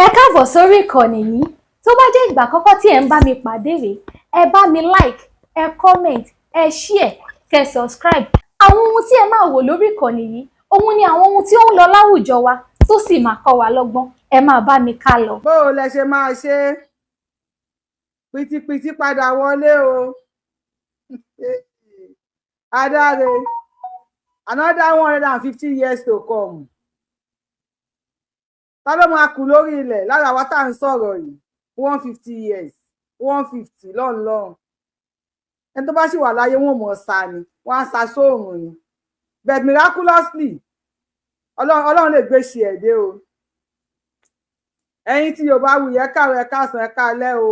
Ẹ káàbọ̀ sórí ìkànnì yìí. Tó bá jẹ́ ìgbà àkọ́kọ́ tí ẹ̀ ń bá mi pàdé rèé, ẹ bá mi like, ẹ comment, ẹ share, kẹ́ subscribe. Àwọn ohun tí ẹ máa wò lórí ìkànnì yìí, òun ni àwọn ohun tí ó ń lọ láwùjọ wa tó sì máa kọ́ wa lọ́gbọ́n. Ẹ máa bá mi ká lọ. Bó o lẹ ṣe máa ṣe pìtìpìtì padà wọlé o. Adáre, another 150 years to come. Ta ló máa kú lórí ilẹ̀ lára wa tá à ń sọ̀rọ̀ yìí 150 years 150 lọ́nlọ́run. Ẹni tó bá sì wà láyé wọn mọ̀ sá ni wọ́n á sá sóòrùn ni. But miraculously ọlọ́run lè gbé ṣe ẹ̀dẹ́ o. Ẹ̀yin tí Yorùbá wù yẹ káàárọ̀ ẹ káàsán ẹ káalẹ́ o.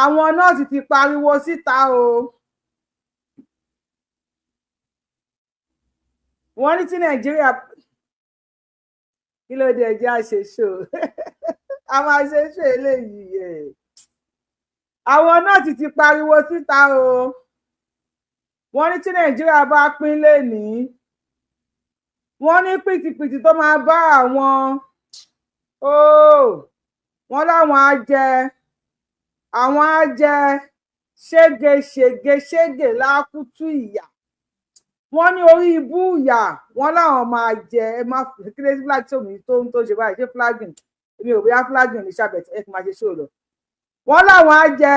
Àwọn nọ́ọ̀sì ti pariwo síta o. Wọ́n ní tí Nàìjíríà kí ló dé ẹjẹ́ àṣeṣò a máa ṣeṣò eléyìí ẹ̀. Àwọn nọ́ọ̀sì ti pariwo síta o. Wọ́n ní tí Nàìjíríà bá pín lénìí wọ́n ní pìtìpìtì tó máa bá àwọn wọ́n láwọn á jẹ ṣége lákútú ìyà. Wọ́n ní orí ibú ìyà wọ́n láwọn máa jẹ ẹ má kílé flag tó mi tó ṣe báyìí ṣé flagging èmi ò bóyá flagging ní ṣàbẹ̀tẹ̀ ẹ kì máa ṣe ṣó lọ. Wọ́n láwọn á jẹ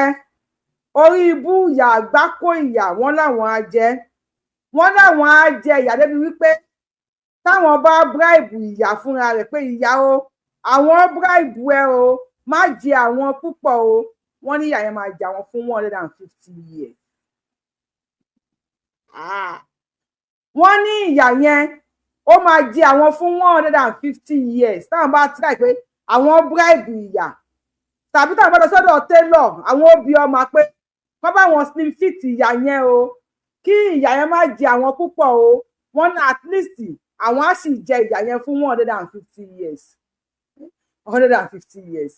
orí ibú ìyà àgbákò ìyà wọ́n láwọn á jẹ. Wọ́n láwọn á jẹ ìyà débi wípé táwọn bá bribe ìyà fúnra rẹ̀ pé ìyà o àwọn bribe ẹ o má jẹ àwọn púpọ̀ o. Wọ́n ní ìyà yẹn máa jẹ àwọn fún 150 years. Wọ́n ní ìyà yẹn ó máa jẹ àwọn fún 150 years táwọn bá try pé àwọn bribe ìyà tàbí táwọn bá lọ sọ́dọ̀ tailor àwọn òbí ọmọ pé wọ́n bá wọn slim fit ìyà yẹn o kí ìyà yẹn má jẹ àwọn púpọ̀ o. Wọ́n ní at least àwọn á sì jẹ ìyà yẹn fún 150 years 150 years.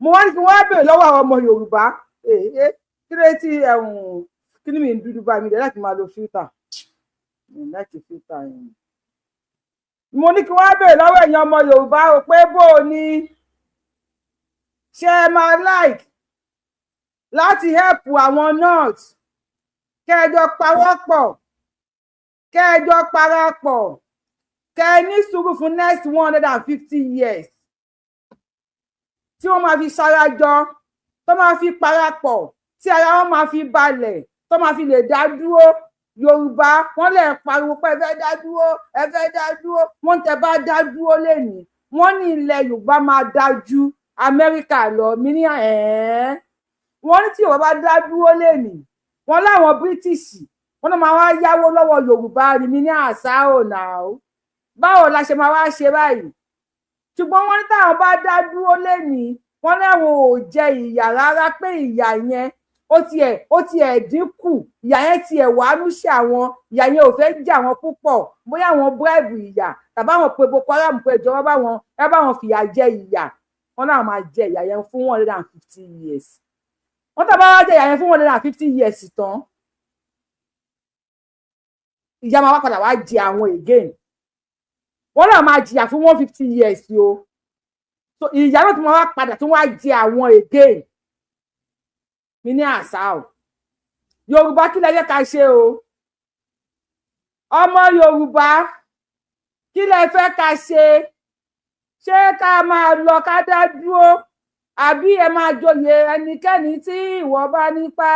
Mo wá ní kí wọ́n á béèrè lọ́wọ́ àwọn ọmọ Yorùbá kí ló tí kí ni mi ń dúdú bá mi dẹ̀ láti máa lo filter láti filter yẹn. Mo ní kí wọ́n á béèrè lọ́wọ́ ẹ̀yin ọmọ Yorùbá o pé bó o ní ṣe máa like láti help àwọn nurse kẹjọ pawọ́pọ̀ kẹjọ parapọ̀ kẹ ní sùúrù fún next 150 years tí wọ́n máa fi ṣarajọ tó máa fi parapọ̀ tí ara wọn máa fi balẹ̀ tó máa fi lè dá dúró. Yorùbá wọ́n lè pariwo pé ẹ fẹ́ dá dúró ẹ fẹ́ dá dúró. Wọ́n tẹ bá dá dúró lénìí wọ́n ní ilẹ̀ Yorùbá máa dájú Amẹ́ríkà lọ mí ní wọ́n ní tí Yorùbá bá dá dúró lénìí wọ́n láwọn British wọ́n náà máa wá yáwó lọ́wọ́ Yorùbá ni mí ní àṣà ọ̀nà o. Báwo la ṣe máa wá ṣe báyìí? Ṣùgbọ́n wọ́n ní táwọn bá dá dúró lénìí wọ́n láwọn ò jẹ ìyà rárá pé ìyà yẹn ó tiẹ̀ dínkù. Ìyà yẹn tiẹ̀ wàánú sí àwọn ìyà yẹn ò fẹ́ jẹ àwọn púpọ̀ bóyá àwọn bribe ìyà tàbí àwọn pé Boko Haram pé ìjọba bá wọn fìyà jẹ ìyà. Wọ́n náà máa jẹ ìyà yẹn fún 150 years. Wọ́n tàbá wá jẹ ìyà yẹn fún 150 years tán ìyà máa wá padà wá jẹ àwọn again. Wọ́n náà máa jìyà fún 150 years o. So ìyà náà tí wọ́n wá padà tí wọ́n á jẹ àwọn again. Mi ní àṣà o. Yorùbá kí lẹ fẹ́ ká ṣe o? Ọmọ Yorùbá kí lẹ fẹ́ ká ṣe? Ṣé ká máa lọ ká dá dúró àbí ẹ máa joyè ẹnikẹ́ni tí ìwọ bá nípa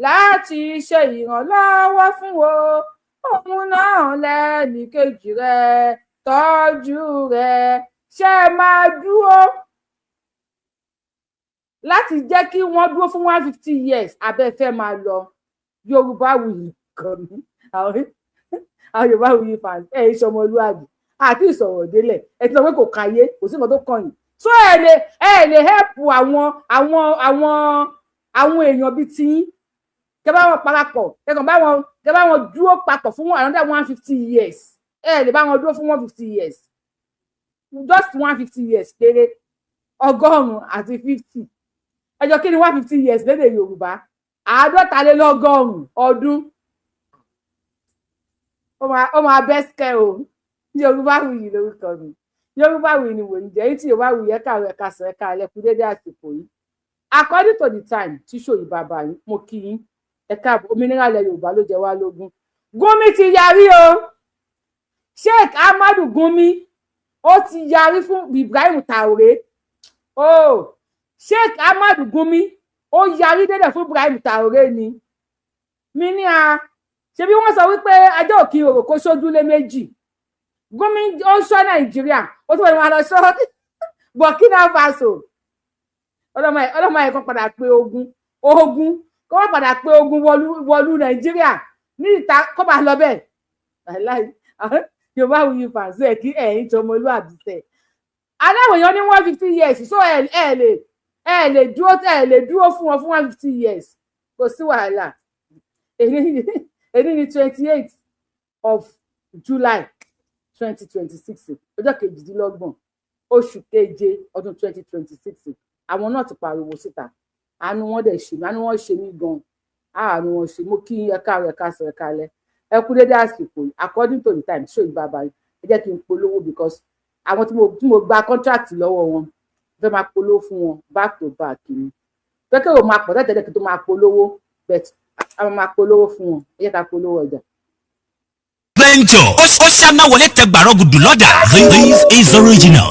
láti ṣe ìrànlọ́wọ́ fún o? Òun náà lẹ́nì kejì rẹ tọ́jú rẹ. Ṣé máa dúró láti jẹ́ kí wọ́n dúró fún 150 years abẹ́ fẹ́ máa lọ? Yorùbá wuyì kan ní àwọn Yorùbá wuyì fans ẹ̀ ṣe ọmọlúwàbí àti ìsọ̀rọ̀ délẹ̀ ẹ ti sọ pé kò káyé kò sí nǹkan tó kàn yín. So ẹ lè help àwọn èèyàn bíi tiyín kẹ bá wọn parapọ̀ kẹ bá wọn dúró papọ̀ fún another 150 years. Ẹ lè bá wọn dúró fún 150 years just 150 years péré 150. Ẹjọ́ kí ni 150 years lédè Yorùbá? 50 ọdún. Ó máa bẹ́sikẹ́ o. Yorùbá wuyì lórúkọ mi. Yorùbá wí ni wò ń jẹ́ tí Yorùbá wí ẹ̀ka rẹ̀ ka sọ ẹ̀ka ẹlẹ́kú dédé àsìkò yìí. According to the time tí ṣòyí bàbá yín mo kí yín ẹ̀ka òmìnira ilẹ̀ Yorùbá ló jẹ wá lógún. Gumi ti yarí o. Sheikh Ahmadu Gumi ó ti yarí fún Ibrahim Traoré. Oh, Sheikh Ahmadu Gumi ó yarí dédé fún Ibrahim Traoré ni. Mi ní a ṣe bí wọ́n sọ wípé ajá òkè òrò kó sójúlé méjì. Gumi ó ń sọ Nàìjíríà ó tún wọ́n máa lọ sọ Burkina Faso. Ọlọ́mọ ẹ̀ kan padà pé ogun kó wọ́n padà pé ogun wọlú Nàìjíríà ní ìta kó máa lọ bẹ́ẹ̀. Yorùbá wuyi fàṣẹ kí ẹ̀yin tó ọmọlúwàbí tẹ̀. Aláwọ̀ èèyàn ní 150 years so ẹ lè dúró fún wọn fún 150 years kò sí wàhálà. Èyí ni 28 of July 2026 ọjọ́ kejìdínlọ́gbọ̀n oṣù keje ọdún 2026 àwọn náà ti pariwo síta àánú wọn dẹ̀ ṣe mí àánú wọn ṣe mí gan àánú wọn ṣe mo kí ẹ̀ka rẹ̀ ká sọ ẹ̀ka lẹ ẹ kú dédé àsìkò according to the time ṣó ìbá báyìí ẹ jẹ́ kí n polówó because àwọn tí mo gba contract lọ́wọ́ wọn fẹ́ máa polówó fún wọn back to back ni pẹ́kẹ́ ò máa pọ̀ tẹ́tẹ́lẹ̀ kí tó máa polówó but àwọn máa polówó fún wọn ẹ jẹ́ ká polówó ọjà. Venture ó ṣáná wọlé tẹ gbàrọ̀ gùdù lọ́dà. This is original.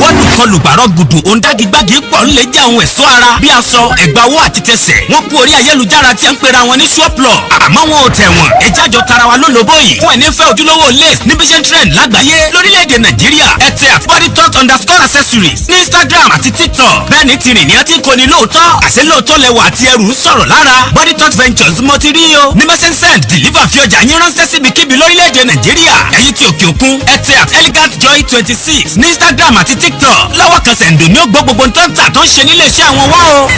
Wọ́n kọlù gbàrọ̀ gùdù òǹdàgígbàgì pọ̀ ń lè jẹ́ àwọn ẹ̀ṣọ́ ara bí aṣọ ẹ̀gbà owó àti tẹsẹ̀. Wọ́n kú orí ayélujára tí ń pera wọn ní ṣọ́ọ̀plọ̀. Àmọ́ wọn ò tẹ̀wọ̀n. Ìjájọ tara wa lólobó yìí. Fún ẹni fẹ́ ojúlówó lace níbi ṣe ń trend lágbàáyé lórílẹ̀‐èdè Nàìjíríà. Ẹ tẹ at bodytalk_accessories ní Instagram àti TikTok. Bẹ́ẹ̀ ni tìrìn ní ọtí koni lóòótọ́. Àṣẹ lóòótọ́ lẹwà àti ẹrù ń sọ̀rọ̀ lára. Bodytalk Ventures mo ti rí o. Ní bẹ́sẹ̀ ń send deliver fi ọjà yín ránṣẹ́ síbikíbi lórílẹ̀‐èdè Nàìjíríà. Ẹ̀yin tí òkè òkun ẹ tẹ at elegantjoy26 ní Instagram àti TikTok. Lọ́wọ́ kan sẹ̀ǹdò ní ó gbọ́ gbogbo tó ń tà tó ń ṣe nílé iṣẹ́ àwọn wá o.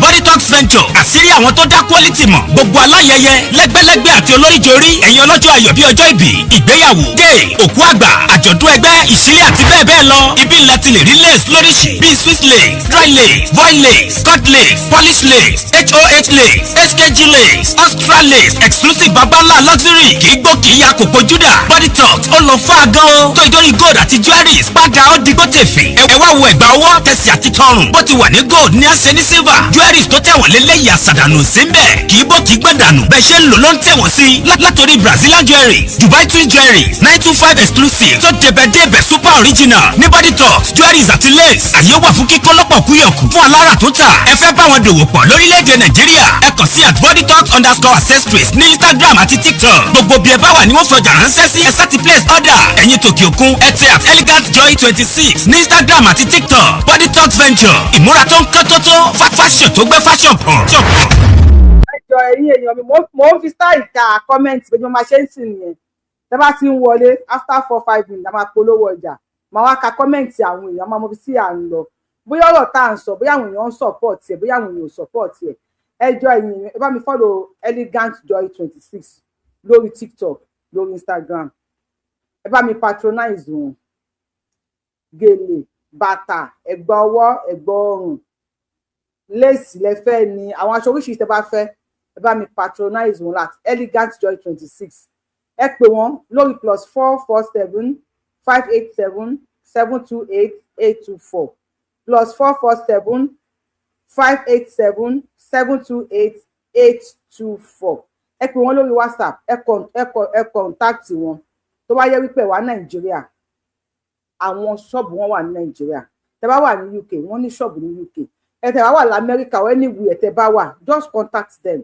Bodytalk Venture àṣírí àwọn tó dá quality mọ̀. Gbogbo aláyẹyẹ lẹ́gbẹ́lẹ́gbẹ́ àti olóríjorí ẹ̀yin ọlọ́jọ́ ayọ̀ bí ọjọ́ ìbí ìgbéyàwó gay òkú àgbà àjọ̀dún ẹgbẹ́ ìṣílẹ̀ àti bẹ́ẹ̀ bẹ́ẹ̀ lọ. Ibi ńlá ti lè rí lace lóríṣìí bíi Swiss lace, dry lace, voile lace, cut lace, polish lace, HOH lace, SKG lace, Austral lace, exclusive babalá luxury kì í gbó kì í ya kòkó júdà. Bodytalk ó lọ fún àgán o. Tó ìdórí gold àti jewelries padà ó di gbótèfé. Ẹ wá wo ẹ̀gbà ọwọ́ tẹ̀sí àti tọrùn. Bó ti wà ní gold ní àṣẹ ní silver. Jewelries tó tẹ̀wọ̀n lélẹ́yìí àṣàdànù sí ń bẹ̀. Kì í bó kì í gbẹ̀dànù. Bẹ́ẹ̀ ṣe ń lò ló ń tẹ̀wọ̀n sí. Látòrí Brazilian jewelries, Dubai twin jewelries, 925 exclusive tó débẹ̀débẹ̀ super original. Ní Bodytalk jewelries àti lace. Àyè wà fún kíkọ́ lọ́pọ̀ kúyọ̀kù. Fún alára tó tà. Ẹ fẹ́ bá wọn dòwò pọ̀ lórílẹ̀‐èdè Nàìjíríà. Ẹ kàn sí at bodytalk_accessories ní Instagram àti TikTok. Gbogbo bí ẹ bá wà ní wọ́n fọjà ránṣẹ́ sí. Ẹ sá ti place order. Ẹ̀yin tòkè òkun ẹ tẹ at elegantjoy26 ní Instagram àti TikTok. Bodytalk Venture ìmúra tó ń kán tó fashion tó gbé fashion pọ̀. Ẹjọ́ ẹ̀yin èèyàn mi mo ń fi style ka comment pé mo máa ṣe ń sìn nìyẹn. Tẹ́ bá ti ń wọlé after 4-5 minutes la máa polówó ọjà. Màá wá ka comment àwọn èèyàn máa mọ bí sí à ń lọ. Bóyá ọ̀rọ̀ tá à ń sọ bóyá àwọn èèyàn ń support ẹ̀ bóyá àwọn èèyàn ò support ẹ̀. Ẹjọ́ ẹ̀yin ẹ bá mi follow elegantjoy26 lórí TikTok lórí Instagram. Ẹ bá mi patronize wọn. Gèlè bàtà ẹ̀gbà ọwọ́ ẹ̀gbà ọrùn lace lẹ́fẹ́ ni àwọn aṣọ oríṣiríṣi tẹ́ bá fẹ́ ẹ bá mi patronize wọn láti elegantjoy26 ẹ pè wọ́n lórí +447 587 728 824 +447 587 728 824 ẹ pè wọ́n lórí WhatsApp ẹ contact wọn tó bá yẹ wípé wà Nàìjíríà àwọn ṣọ́ọ̀bù wọn wà ní Nàìjíríà tẹ́ bá wà ní UK wọ́n ní ṣọ́ọ̀bù ní UK ẹ tẹ́ bá wà lamẹ́ríkà or anywhere tẹ́ bá wà just contact them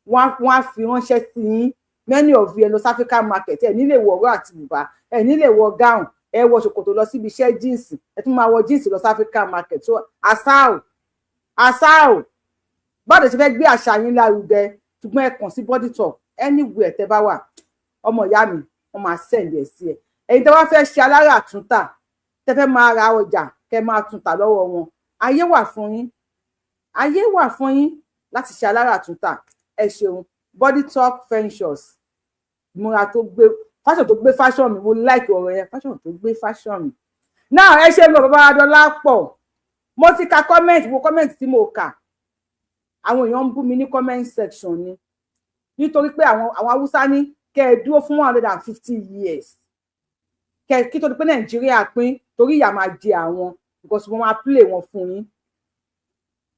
wọ́n á fi ránṣẹ́ sí yín many of you lọ sí African market ẹ nílé wọ ọ̀rọ̀ àti bùbá ẹ nílé wọ gown ẹ wọ ṣòkòtò lọ síbi iṣẹ́ jíǹsì ẹ tún máa wọ jíǹsì lọ sí African market so àṣà ò bọ́dọ̀ ṣe fẹ́ gbé àṣà yín lárugẹ ṣùgbọ́n ẹ kàn sí Bodytalk anywhere tẹ́ bá wà ọmọ ìyá mi wọ́n máa send ẹ̀ sí ẹ ẹ̀yin tẹ́ wá fẹ́ ṣe alára àtúntà tẹ́ fẹ́ máa ra ọjà kẹ́ máa túntà lọ́wọ́ wọn ayé wà fún yín láti ṣe alára àtúntà ẹ ṣeun Bodytalk Ventures ìmúra tó gbé fashion tó gbé fashion mi mo like ọ̀rọ̀ yẹn fashion tó gbé fashion mi now ẹ ṣe lọ bàbá Adọ́lá pọ̀ mo ti ka comment tí mo kà àwọn èèyàn ń bú mi ní comment section ni nítorí pé àwọn Haúsá ní kẹ́ ẹ dúró fún 150 years kí tó di pé Nàìjíríà pín torí ìyà máa jẹ àwọn because wọ́n máa play wọn fún yín.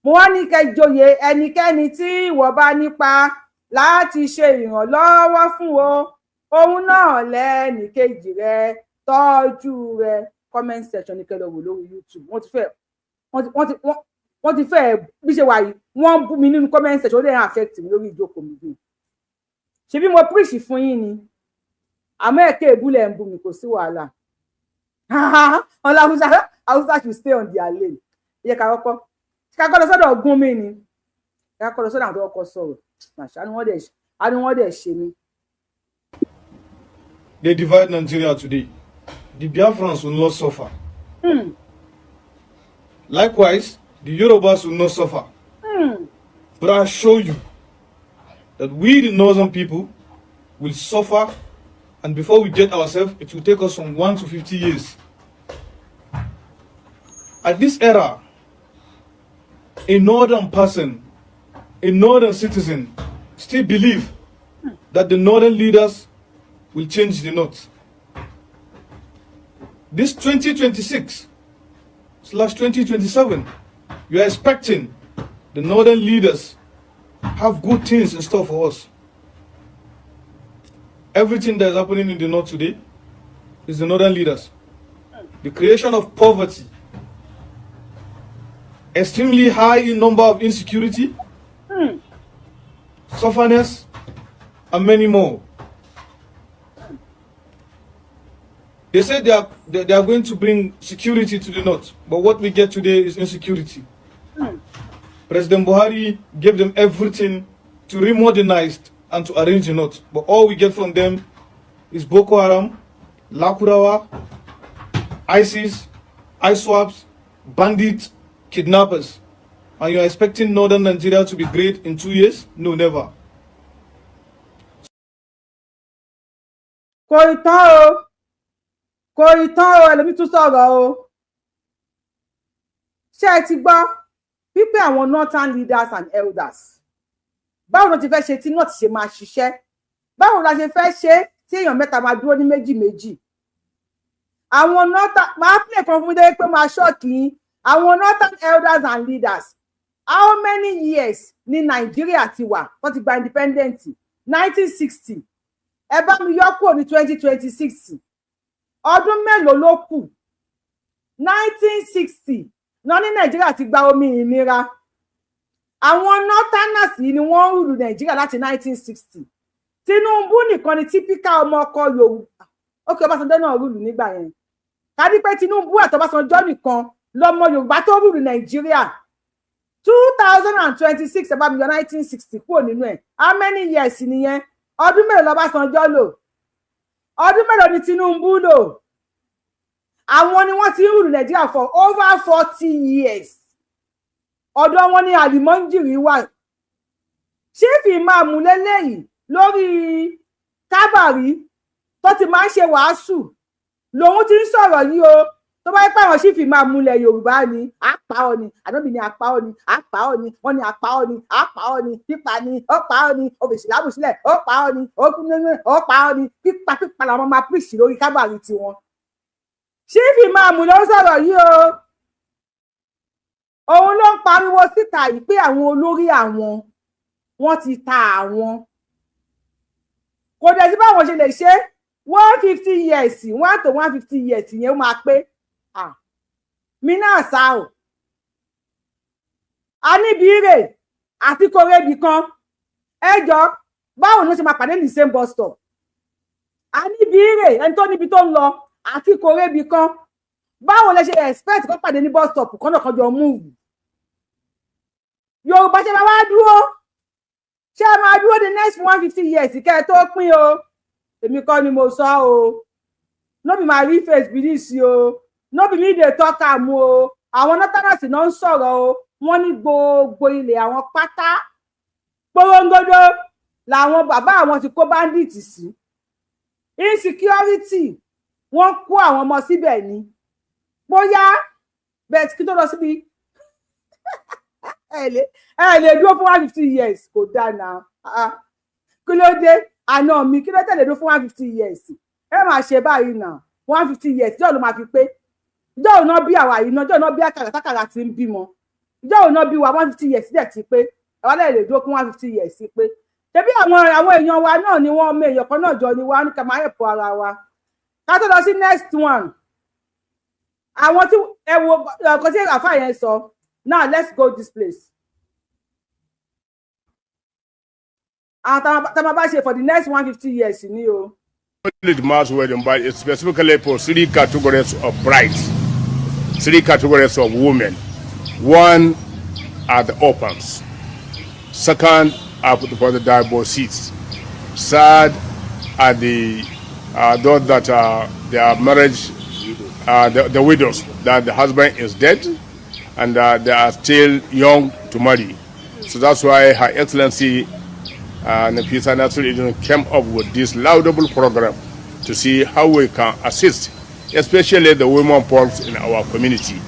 Mo wá ní kẹ́ joyè ẹnikẹ́ni tí ìwọ bá nípa láti ṣe ìrànlọ́wọ́ fún ohun náà lẹ́nìkejì rẹ tọ́jú rẹ. Comment section ní kẹ́ lọ wò lórí YouTube. Wọ́n ti fẹ́ bí ṣe wà yìí wọ́n bú mi nínú comment section ó dẹ̀ affect mi lórí ìjókòó mi bí. Ṣebí mo preach fún yín ni àmọ́ ẹ̀kẹ́ ìbúlẹ̀ ń bú mi kò sí wàhálà. Ọlá Hausa should stay on their lane. Iye ká kọ́kọ́ lọ sọ́dọ̀ ọ̀gún mi ni ká kọ́ lọ sọ́dọ̀ àwọn tó kọ́kọ́ sọ̀rọ̀ àánú wọ́n dẹ̀ ṣe mí. They divide Nigeria today. The Biafrans will not suffer. Likewise, the Yorubas will not suffer. But I assure you that we, the northern people, will suffer, and before we get ourselves, it will take us from 1 to 50 years. At this era, a northern person, a northern citizen, still believe that the northern leaders will change the north. This 2026/2027, you are expecting the northern leaders have good things in store for us. Everything that is happening in the north today is the northern leaders. The creation of poverty, extremely high in number of insecurity, sufferness, and many more. They said they are going to bring security to the north, but what we get today is insecurity. President Buhari gave them everything to remodernize and to arrange the north, but all we get from them is Boko Haram, Lakurawa, ISIS, ISWAPs, bandits, kidnappers. And you are expecting northern Nigeria to be great in 2 years? No, never. Kò ì tán o ẹlòmí tún sọ̀rọ̀ o. Ṣé ẹ ti gbọ́ wípé àwọn northern leaders and elders báwo ló ti fẹ́ ṣe tí north ṣe máa ṣiṣẹ́, báwo la ṣe fẹ́ ṣe tí èèyàn mẹ́ta máa dúró ní méjì méjì. Àwọn northern máa play kan fún mi dé pé máa ṣọ́ọ̀kì yín. Àwọn northern elders and leaders, how many years ní Nàìjíríà ti wà wọ́n ti gba independent? 1960. Ẹ bá mi yọ kúrò ní 2026. Ọdún mélòó ló kù? 1960 náà ní Nàìjíríà ti gba òmìnira. Àwọn northerners yìí ni wọ́n rúlu Nàìjíríà láti 1960. Tinubu nìkan ni typical ọmọ ọkọ Yorùbá. Okay, Ọbásanjọ́ náà rúlu nígbà yẹn. Ká ní pé Tinubu àti Ọbásanjọ́ nìkan lọmọ Yorùbá tó rúlu Nàìjíríà. 2026 ẹ bá mi yọ 1960 kúrò nínú ẹ̀. How many years nìyẹn? Ọdún mélòó l'Ọbásanjọ́ lò? Ọdún mélòó ni Tinubu lò? Àwọn ni wọ́n ti ń rúlu Nàìjíríà for over 40 years. Ọ̀dọ̀ wọn ni àlìmọ́njìrì wà. Ṣífì ìmáàmù lélẹ́yìí lórí Kábàrí tó ti máa ń ṣe wàásù lòun ti ń sọ̀rọ̀ yìí o. Tó bá yẹ pé àwọn ṣífì ìmáàmù ilẹ̀ Yorùbá ni àpá ọ ni, àdóbì ni àpá ọ ni, àpá ọ ni, wọ́n ni àpá ọ ni, àpá ọ ni, pípa ni, ó pa ọ ni, òfìsì lábùsílẹ̀, ó pa ọ ni, ó kú nínú, ó pa ọ ni, pípa làwọn máa píìsì lórí Kábàrí tiwọn. Ṣífì ìmáàmù ló ń sọ̀rọ̀ yìí o. Òun ló ń pariwo síta yìí pé àwọn olórí àwọn wọ́n ti ta àwọn. Kò dẹ̀ sí báwọn ṣe lè ṣe 150 years 1 to 150 years yẹn ó máa pé. Mi náà sá o. A níbi rè àti kórébì kan. Ẹ jọ báwo ni ó ṣe máa pàdé ní same bus stop? A níbi rè ẹni tó níbi tó ń lọ àti kórébì kan. Báwo lẹ ṣe expect kó pàdé ní bus stop kan náà kan jọ move? Yorùbá ṣe máa wá dúró. Ṣé ẹ máa dúró the next 150 years kẹ́ ẹ tó pín o? Èmi kọ́ ni mo sọ o. No be my real face be this o. No be me dey talk am o. Àwọn northerners náà ń sọ̀rọ̀ o. Wọ́n ní gbogbo ilẹ̀ àwọn pátá porongodo làwọn bàbá àwọn ti kó bandits sí. Insecurity wọ́n kó àwọn ọmọ síbẹ̀ ni. Bóyá bẹ́ẹ̀ kí tó lọ síbi ẹ lè dúró fún 150 years kò dáa náà. Kí ló dé? Àná mi kí ló tẹ̀lé dúró fún 150 years? Ẹ máa ṣe báyìí náà. 150 years ìjọ́ ló máa fi pé ìjọ́ òun náà bí àwa yìí náà ìjọ́ òun náà bí àkàrà ti ń bímọ ìjọ́ òun náà bí wa 150 years dẹ̀ ti pé àwa lè dúró kí 150 years sí pé ṣebí àwọn èèyàn wa náà ni wọ́n ọmọ èèyàn kan náà jọ ni wá ní ká máa help ara wa ká tó lọ sí next one àwọn tí ẹ wo ọkọ tí àfáà yẹn sọ now let's go this place tá máa bá ṣe for the next 150 years ni o. The mass wedding, but it's specifically for 3 categories of brides, 3 categories of women. One are the orphans. Second are for the divorcees. Third are those that their marriage, the widows, that the husband is dead and they are still young to marry. So that's why Her Excellency Nafisa Nasruddin came up with this laudable program to see how we can assist, especially the women folks in our community.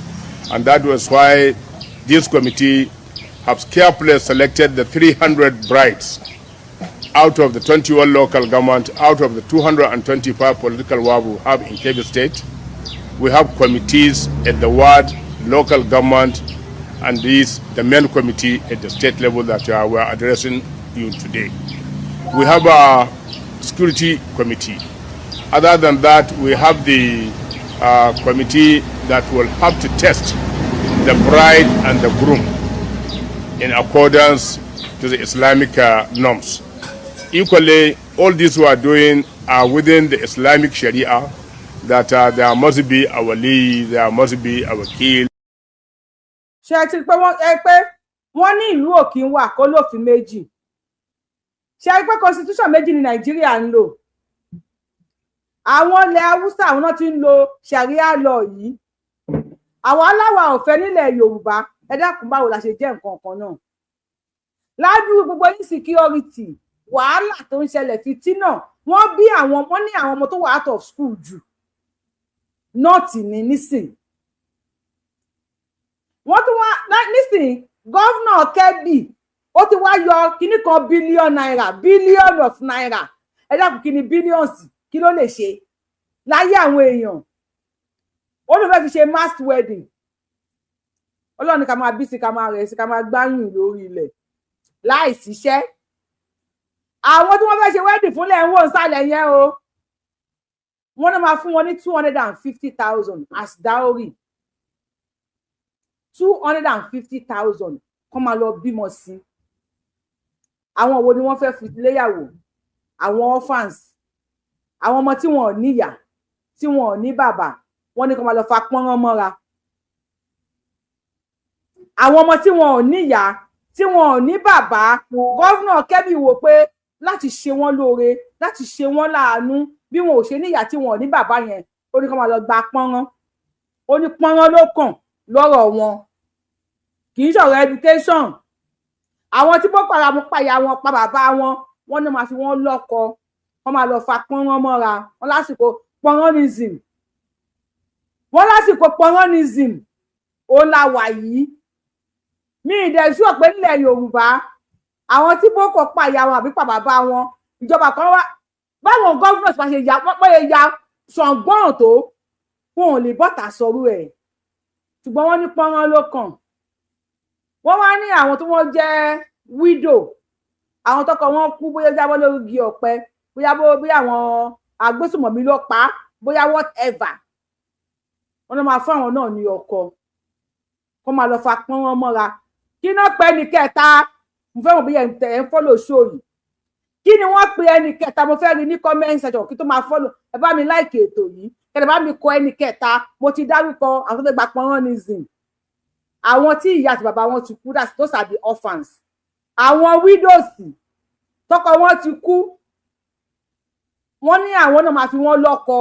And that was why this committee has carefully selected the 300 brides out of the 21 local government, out of the 225 political wards we have in Kebbi State. We have committees at the ward, local government, and the main committee at the state level that we are addressing you today. We have a security committee. Other than that, we have the committee that will have to test the bride and the groom in accordance to the Islamic norms. Equally, all these we are doing are within the Islamic Sharia, that there must be a wali, there must be a wakil. ṣé ti pé wọ́n ní ìlú òkín wà kó lófin méjì ṣé pé constitution méjì ní Nàìjíríà ń lò àwọn ilẹ̀ Haúsá àwọn náà ti ń lo Sharia law yìí àwọn aláwa ọ̀fẹ́ nílẹ̀ Yorùbá ẹ dákun báwo la ṣe jẹ́ nǹkan kan náà ládùúgbò gbogbo insecurity wàhálà tó ń ṣẹlẹ̀ fìtínà wọ́n ní àwọn ọmọ tó wà out of school jù nọ́ọ̀tì ní nísìn wọ́n tún wá nísìn gọ́vnà Kebbi ó ti wá yọ kíní kan billion of naira ẹ dákun kí ni billions kí ló lè ṣe láyé àwọn èèyàn ó ló fẹ́ fi ṣe mass wedding Ọlọ́run ká máa bí sí ká máa rẹ̀ sí ká máa gbáyùn lórí ilẹ̀ láì síṣẹ́ àwọn tí wọ́n fẹ́ ṣe wedding fúnlẹ̀ ń wò sálẹ̀ yẹn o wọ́n náà máa fún wọn ní 250,000 as dowry 250,000 kọ́ máa lọ bímọ sí àwọn wo ni wọ́n fẹ́ fi léyàwó àwọn orphans àwọn ọmọ tí wọn ò níyà tí wọn ò ní bàbá wọ́n ní kó máa lọ fa pọ́nrán mọ́ra àwọn ọmọ tí wọn ò níyà tí wọn ò ní bàbá gọ́vnà Kebbi wò pé láti ṣe wọ́n lóore láti ṣe wọ́n láàánú bí wọn ò ṣe níyà tí wọn ò ní bàbá yẹn ó ní kó máa lọ gba pọ́nrán ó ní pọ́nrán ló kàn lọ́rọ̀ wọn kì í ṣọ̀rọ̀ education àwọn tí Boko Haram pàyà wọn pa bàbá wọn wọ́n ní máa fi wọ́n lọ́kọ wọ́n máa lọ fa pọ́nrán mọ́ra wọ́n lásìkò pọ́nránism ó la wà yìí mi ìdẹ̀sù ọ̀pẹ nílẹ̀ Yorùbá àwọn tí Boko pàyà wọn àbí pa bàbá wọn ìjọba kan wá báwọn gọ́ọ̀nà máa ṣe ya ṣọ̀gbọ́n tó wọn ò lè bọ́tà sọ̀rọ̀ ẹ̀ ṣùgbọ́n wọ́n ní pọ́nrán ló kàn wọ́n wá ní àwọn tí wọ́n jẹ́ widow àwọn tọkọ wọn kú bóyá jábọ́ lórí igi ọ̀pẹ bóyá àwọn agbésùmọ̀mí ló pa bóyá whatever wọ́n lọ máa fún àwọn náà ní ọkọ kó máa lọ fa pọ́nrán mọ́ra kí náà pẹ́ ní kẹta mo fẹ́ mọ̀ bí ẹ̀ ń fọ́lò show yìí kí ni wọ́n pe ẹni kẹta mo fẹ́ rí ní comment section kí tó máa fọ́lò ẹ bá mi like ètò yìí kẹ́lẹ́ bá mi kọ ẹni kẹta mo ti dárúkọ àwọn tó fẹ́ gba pọ́nránism àwọn tí ìyá àti bàbá wọn ti kú those are the orphans àwọn widows tọkọ wọn ti kú wọ́n ní àwọn náà máa fi wọ́n lọ́kọ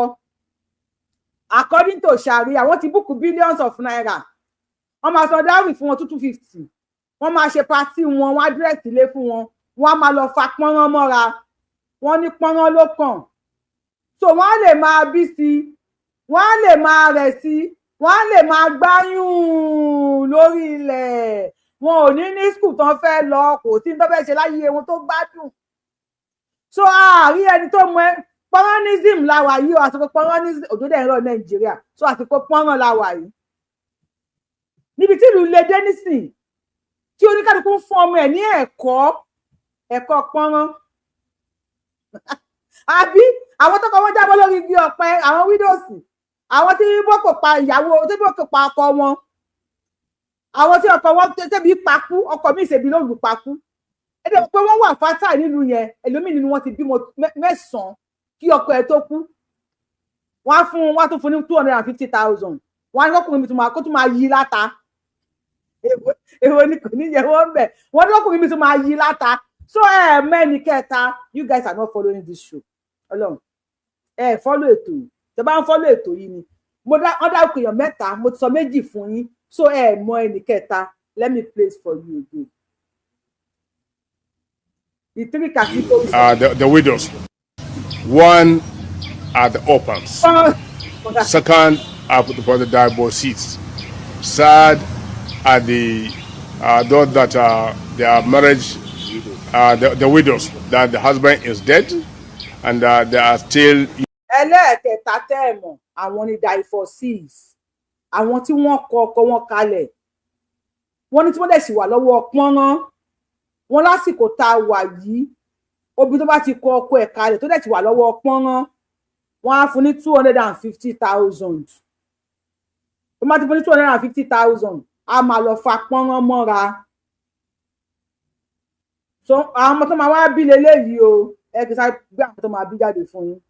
according to Sharia wọ́n ti búkú billions of naira wọ́n máa sọ dáwì fún wọn 250 wọ́n máa ṣe pàtí wọn wọ́n á direct ilé fún wọn wọ́n á máa lọ fa pọ́nrán mọ́ra wọ́n ní pọ́nrán ló kàn so wọ́n á lè máa bí sí wọ́n á lè máa rẹ̀ sí wọ́n á lè máa gbáyùn lórí ilẹ̀ wọn ò ní school tán fẹ́ lọ kò sí tó fẹ́ ṣe láyé wọn tó gbádùn so àárí ẹni tó mọ pọ́nránism la wà yìí o, àsìkò pọ́nránism òjò dẹ̀ ń rọ̀ Nàìjíríà, so àsìkò pọ́nrán la wà yìí. Níbi tí ìlú lè dé nísìn tí oníkálukú ń fún ọmọ ẹ̀ ní ẹ̀kọ́ pọ́nrán. Àbí àwọn tọkọ wọn jábọ́ lórí igi ọ̀pẹ, àwọn wídòsì, àwọn tí wọ́n kò pa ìyàwó, tí wọ́n kò pa ọkọ wọn, àwọn tí ọkọ wọn tẹbi pakú, ọkọ mi ìṣèbí ló lù pakú. Ẹdẹ pé wọ́n wà fátà nílùú yẹn, ẹlòmíì nínú wọn ti bímọ 9 kí ọkọ ẹ̀ tó kú. Wọ́n tún fún ní 250,000. Wọ́n á lọ́kùnrin mi kó tún máa yí láta. Èwo ni kò ní yẹ wọ́n bẹ̀. Wọ́n ní lọ́kùnrin mi tún máa yí láta. So mẹ́ni kẹta, you guys are not following this show. Ọlọ́run follow ètò yìí. Tẹ́ bá ń follow ètò yìí ni. Wọ́n dá òkè èèyàn mẹ́ta, mo ti sọ méjì fún yín. So mọ ẹni kẹta. Let me play for you again. The 3 categories. The widows. One are the orphans. Second are for the divorcees. Third are those that their marriage, the widows, that the husband is dead and they are still. Ẹlẹ́ẹ̀kẹta tẹ́ẹ̀mọ̀ àwọn ni divorcees, àwọn tí wọ́n kọ ọkọ wọn kalẹ̀, wọ́n ní tí wọ́n dẹ̀ sì wà lọ́wọ́ pọ́nrán, wọ́n lásìkò tá a wà yìí obìnrin tó bá ti kọ ọkọ ẹ̀ kalẹ̀ tó dẹ̀ ti wà lọ́wọ́ pọ́nrán, wọ́n á fún ní 250,000. tó má ti fún ní 250,000 á máa lọ fa pọ́nrán mọ́ra. So àwọn ọmọ tó máa wá bí leléyìí o, ẹ kì í sáré gbé àwọn tó máa bí jáde fún yín.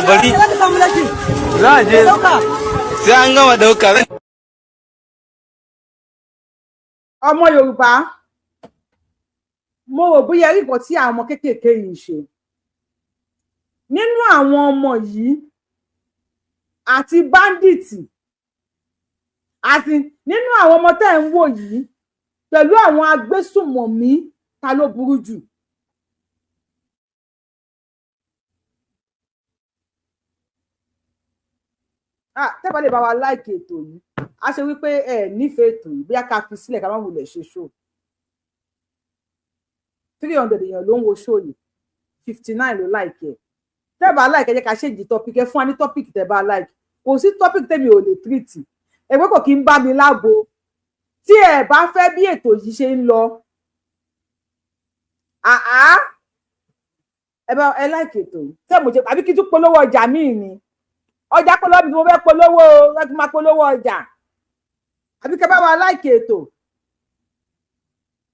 bari za a je sai an gama daukar. Ọmọ Yorùbá, mo rò bóyá rí nǹkan tí àwọn ọmọ kéékèèké yìí ń ṣe. Nínú àwọn ọmọ yìí àti báńdíìtì àti nínú àwọn ọmọ tẹ́ ń wò yìí pẹ̀lú àwọn agbésùnmọ̀mí, ta ló burú jù? Tẹ́bà lè bá wa láìkì ètò yìí, a ṣe wípé nífẹ̀ẹ́ ètò yìí, bí a ká fi sílẹ̀ ká má wulẹ̀ ṣe ṣó. 300 èèyàn ló ń wo ṣó yìí, 59 ló láìkì ẹ̀. Tẹ́bà láìkì ẹ jẹ́ ká ṣèjì tọ́pìkì, ẹ fún wa ní tọ́pìkì tẹ́bà láìkì. Kò sí tọ́pìkì tẹ́mi ò lè tírìtì. Ẹgbẹ́ kò kí ń bá mi lábo. Tí ẹ bá fẹ́ bí ètò yìí ṣe ń lọ, ẹ láìkì ètò yìí. Tẹ́ mo ṣe àbí kí tún polówó ọjà míì ni. Ọjà polówó bí mo fẹ́ polówó, láti máa polówó ọjà. Àbí kẹ́ bá wa láìkì ètò.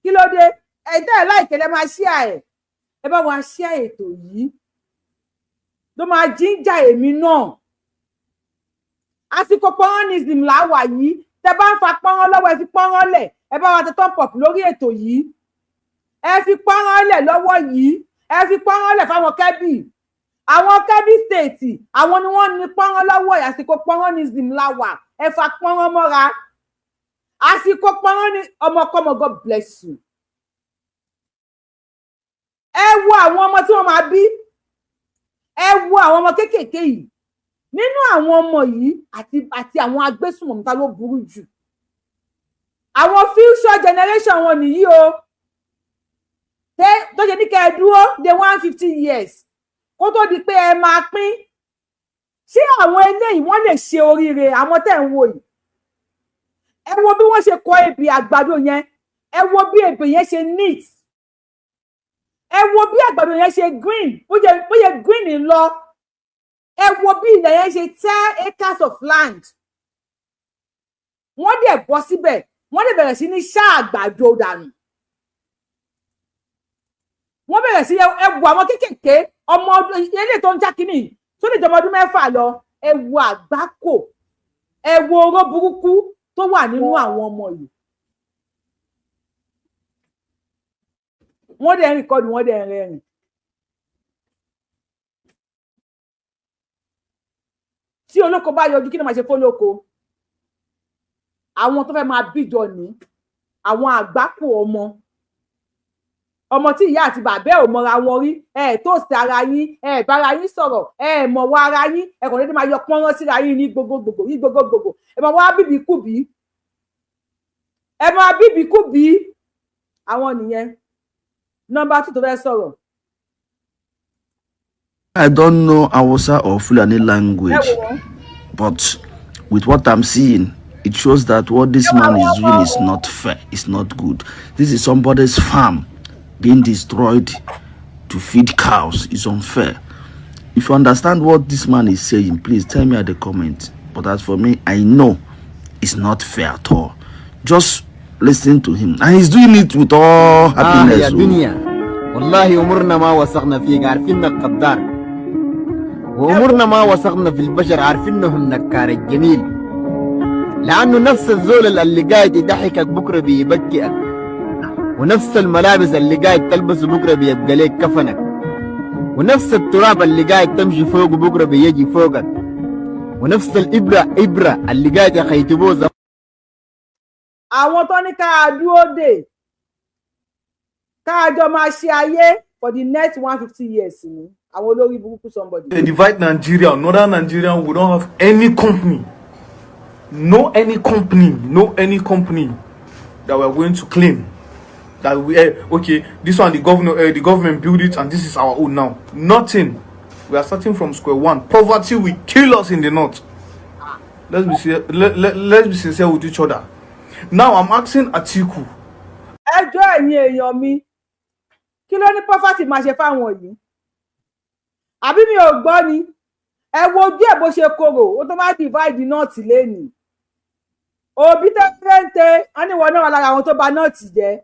Kí ló dé? Tẹ́ ẹ láìkì lẹ máa ṣíà ẹ̀. Ẹ bá wa ṣíà ètò yìí. Ló máa jíjà èmi náà. Àsìkò pọ́nránism là wà yìí. Tẹ́ bá ń fa pọ́nrán lọ́wọ́, ẹ fi pọ́nrán lẹ̀. Ẹ bá wa tẹ thumb up lórí ètò yìí. Ẹ fi pọ́nrán lẹ̀ lọ́wọ́ yìí. Ẹ fi pọ́nrán lẹ̀ fáwọn Kẹ́bì. Àwọn Kẹ́bì state, àwọn ni wọ́n ní pọ́nrán lọ́wọ́ yìí. Àsìkò pọ́nránism là wà. Ẹ fa pọ́nrán mọ́ra. Àsìkò pọ́nrán ní ọmọkọ́mọ, God bless you. Ẹ wo àwọn ọmọ tí wọ́n máa bí. Ẹ wo àwọn ọmọ kéékèèké yìí. Nínú àwọn ọmọ yìí àti àwọn agbésùnmọ̀mí, ta ló burú jù? Àwọn future generation wọn nìyí o. Tó ṣe ní kẹ́ ẹ dúró de 150 years kó tó di pé ẹ máa pín. Ṣé àwọn eléyìí wọ́n lè ṣe oríire? Àwọn tẹ́ ń wò yìí. Ẹ wo bí wọ́n ṣe kọ ebè àgbàdo yẹn. Ẹ wo bí ebè yẹn ṣe neat. Ẹ wo bí àgbàdo yẹn ṣe green. Bóyá green ń lọ. Ẹ wo bí ilẹ̀ yẹn ṣe 10 acres of land. Wọ́n dẹ̀ bọ́ síbẹ̀. Wọ́n dẹ̀ bẹ̀rẹ̀ sí ní ṣá àgbàdo dànù. wọ́n bẹ̀rẹ̀ sí ẹ wo àwọn kékèké ọmọ ilé tó ń já kínní tó lè jọmọ ọdún 6 lọ, ẹ wo àgbákò, ẹ wo oró burúkú tó wà nínú àwọn ọmọ yìí. Wọ́n dẹ̀ rìn kọdù, wọ́n dẹ̀ rẹ́rìn. Tí olóko bá yọjú kí ni máa ṣe fólóko? Àwọn tó fẹ́ máa bíjọ ní àwọn àgbákò ọmọ tí ìyá àti bàbá ò mọra wọn rí, toast ara yín, bára yín sọ̀rọ̀, mọ̀wọ́ ara yín, kò dédé máa yọ pọ́nrán síra yín ní gbogbogbò, máa wá bíbí kùbí, máa bíbí kùbí. Àwọn nìyẹn. Number 2 tó fẹ́ sọ̀rọ̀. I don't know Hausa or Fulani language, but with what I'm seeing, it shows that what this man is doing is not fair. It's not good. This is somebody's farm being destroyed to feed cows. It's unfair. If you understand what this man is saying, please tell me at the comment. But as for me, I know it's not fair at all. Just listen to him, and he's doing it with all happiness. يا دنيا والله أمورنا ما وثقنا فيك، عارفين انك قدار، وأمورنا ما وثقنا في البشر، عارفينهم نكار الجميل، لأنه نفس الزول اللي قاعد يضحكك بكرة بيبكئك، ونفس الملابس اللي قاعد تلبسه بكرة بيبقى لك كفنك، ونفس التراب اللي قاعد تمشي فوقه بكرة بيجي فوقك، ونفس الإبرة اللي قاعد يخيتبوه. Àwọn tó ní ká dúró dè, ká jọ máa ṣe ayé for the next 150 years ni àwọn olórí burúkú somebody. They divide Nigeria, northern Nigeria, we don't have any company. No any company that we are going to claim that we okay, this one the government build it and this is our own now. Nothing. We are starting from square one. Poverty will kill us in the north. Let's be sincere with each other. Now I'm asking Atiku. Ẹjọ́ ẹ̀yin èèyàn mi, kí ló ní poverty máa ṣe fáwọn yìí? Àbí mi ò gbọ́ ni? Ẹ wo ojú ẹ̀ bó ṣe korò, ó tó máa divide north lẹ́nìí. Òbí tó fẹ́ǹtẹ̀, wọ́n ní wọn náà wà lára àwọn tó bà north jẹ́.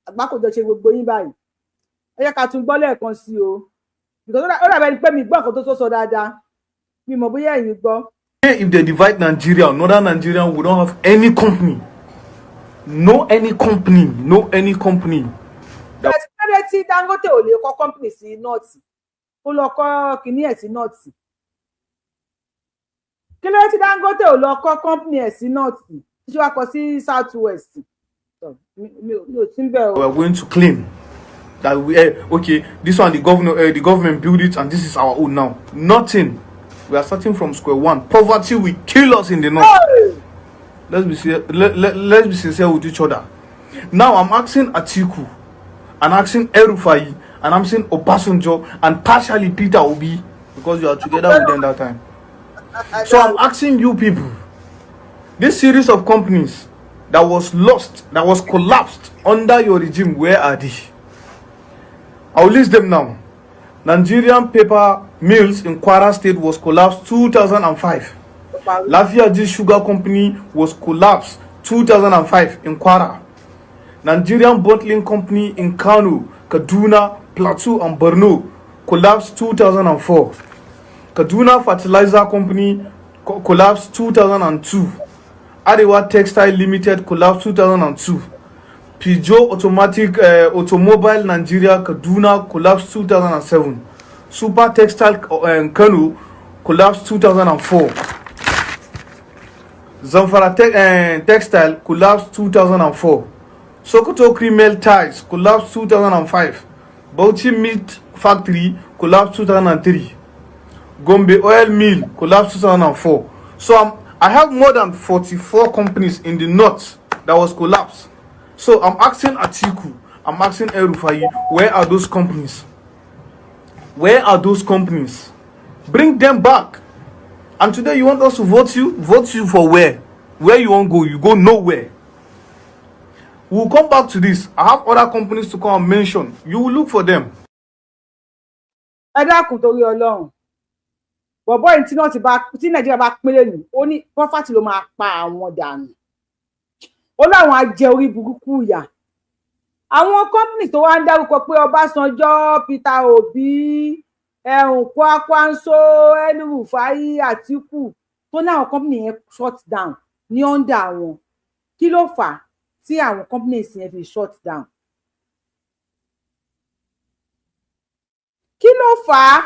Àgbákòjọ ṣe gbogbo yín báyìí. Ẹ jẹ́ ká tún gbọ́ lẹ́ẹ̀kan sí o. Because ó dàbẹ̀ ni pé mi gbọ́ nǹkan tó sọ dáadáa. Mi mọ̀ bóyá ẹ̀yin gbọ́. If they divide Nigeria, northern Nigeria, we don't have any company. No any company. That tí Dangote ò lè kọ́ company sí north. Ó lọ kọ́ kíní ẹ̀ sí north. Kí ló tí Dangote ò lọ kọ́ company ẹ̀ sí north? Ṣé wàá kọ sí south west? We are going to claim that we okay, this one the government build it and this is our own now. Nothing. We are starting from square one. Poverty will kill us in the north. Let's be sincere with each other. Now I'm asking Atiku, and asking Erufai, and I'm saying Obasanjo, and partially Peter Obi, because you are together with them that time. So I'm asking you people, this series of companies that was lost, that was collapsed under your regime, where are they? I'll list them now. Nigerian paper mills in Kwara State was collapsed 2005. Lafiaji Sugar Company was collapsed 2005 in Kwara. Nigerian Bottling Company in Kano, Kaduna, Plateau and Borno collapsed 2004. Kaduna Fertilizer Company collapsed 2002. Arewa Textile Limited collapsed 2002. Peugeot Automobile Nigeria Kaduna collapsed 2007. Super Textile Kano collapsed 2004. Zamfara Textile collapsed 2004. Sokoto Creamel Ties collapsed 2005. Bauchi Meat Factory collapsed 2003. Gombe Oil Mill collapsed 2004. So I have more than 44 companies in the north that was collapsed. So I'm asking Atiku, I'm asking Erufai, where are those companies? Where are those companies? Bring them back. And today you want us to vote you? Vote you for where? Where you won't go? You go nowhere. We'll come back to this. I have other companies to come and mention. You will look for them. Ẹ dákun torí Ọlọ́run. Bọ̀bọ́ yìí tí Nàìjíríà bá pínlẹ̀ nù, ó ní poverty ló máa pa àwọn dànù. Ó láwọn á jẹ orí burúkú ìyà. àwọn company tó wá ń dárúkọ pé Ọbásanjọ́, Peter Obi, Kwakwanso, El-Rufai, Atiku tó ní àwọn company yẹn shut down ní under wọn. Kí ló fà á tí àwọn companies yẹn fi shut down? Kí ló fà á?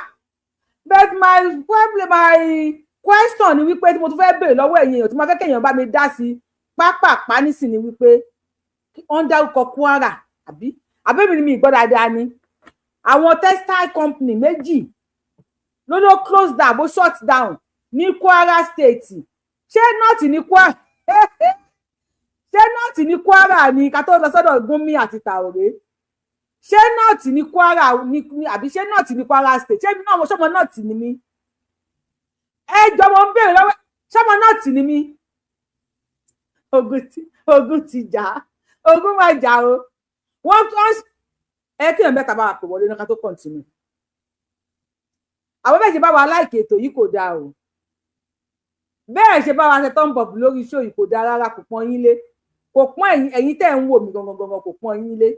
But my question ni wípé tí mo tún fẹ́ béèrè lọ́wọ́ ẹ̀yin èèyàn tí mo fẹ́ kéèyàn bá mi dá sí pápápá nísìn ni wípé wọ́n dárúkọ Kwara àbẹ́mi ni mi gbọ́ dáadáa ni àwọn textile company méjì ló close down bó shut down ní Kwara state. Ṣé nọ́ọ̀tì ní Kwara ṣé nọ́ọ̀tì ní Kwara ni ká tó lọ sọ́dọ̀ Gúnmi àti Tàòrè? Ṣé nọ́ọ̀tì ní Kwara ní àbí ṣé nọ́ọ̀tì ní Kwara state? Ṣé náà mo ṣọmọ nọ́ọ̀tì ni mí? Ẹ jọ mo ń béèrè lọ́wọ́ ṣọmọ nọ́ọ̀tì ni mí? Ogun ti jà, ogun máa jà o. Wọ́n kí èèyàn mẹ́ta bá wa pè wọlé náà ká tó continue. Àwọn bẹ́ẹ̀ ṣe bá wa láìkè ètò yìí kò dáa o. Bẹ́ẹ̀ ṣe bá wa ṣe thumb up lórí show yìí kò dáa rárá, kò pọ́n yín lé. Kò pọ́n ẹ̀yin tẹ́ ń wò mí gangan kò pọ́n yín lé.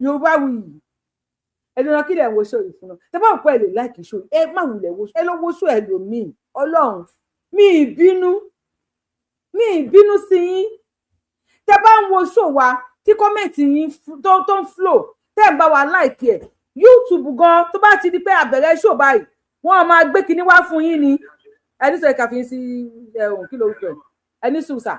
Yorùbáwùyí ẹni ọ̀nà kí lẹ̀ wo show yìí fún un. Tẹ́ bá ń pẹ́ ẹ lè láìkì show yìí, ẹ má wulẹ̀ wo ẹ lọ wo show ẹ lò míì. Ọlọ́run mi ìbínú sí yín. Tẹ́ bá ń wo show wa tí kọ́mẹ̀ntì yín tó ń flow tẹ́ ń bá wa láìkì ẹ̀. YouTube gan tó bá ti di pé àbẹ̀rẹ̀ show báyìí wọ́n máa gbé kinní wá fún yín ni. Ẹni sọ ìkàfin sí kí ló rúkọ ẹni sùsà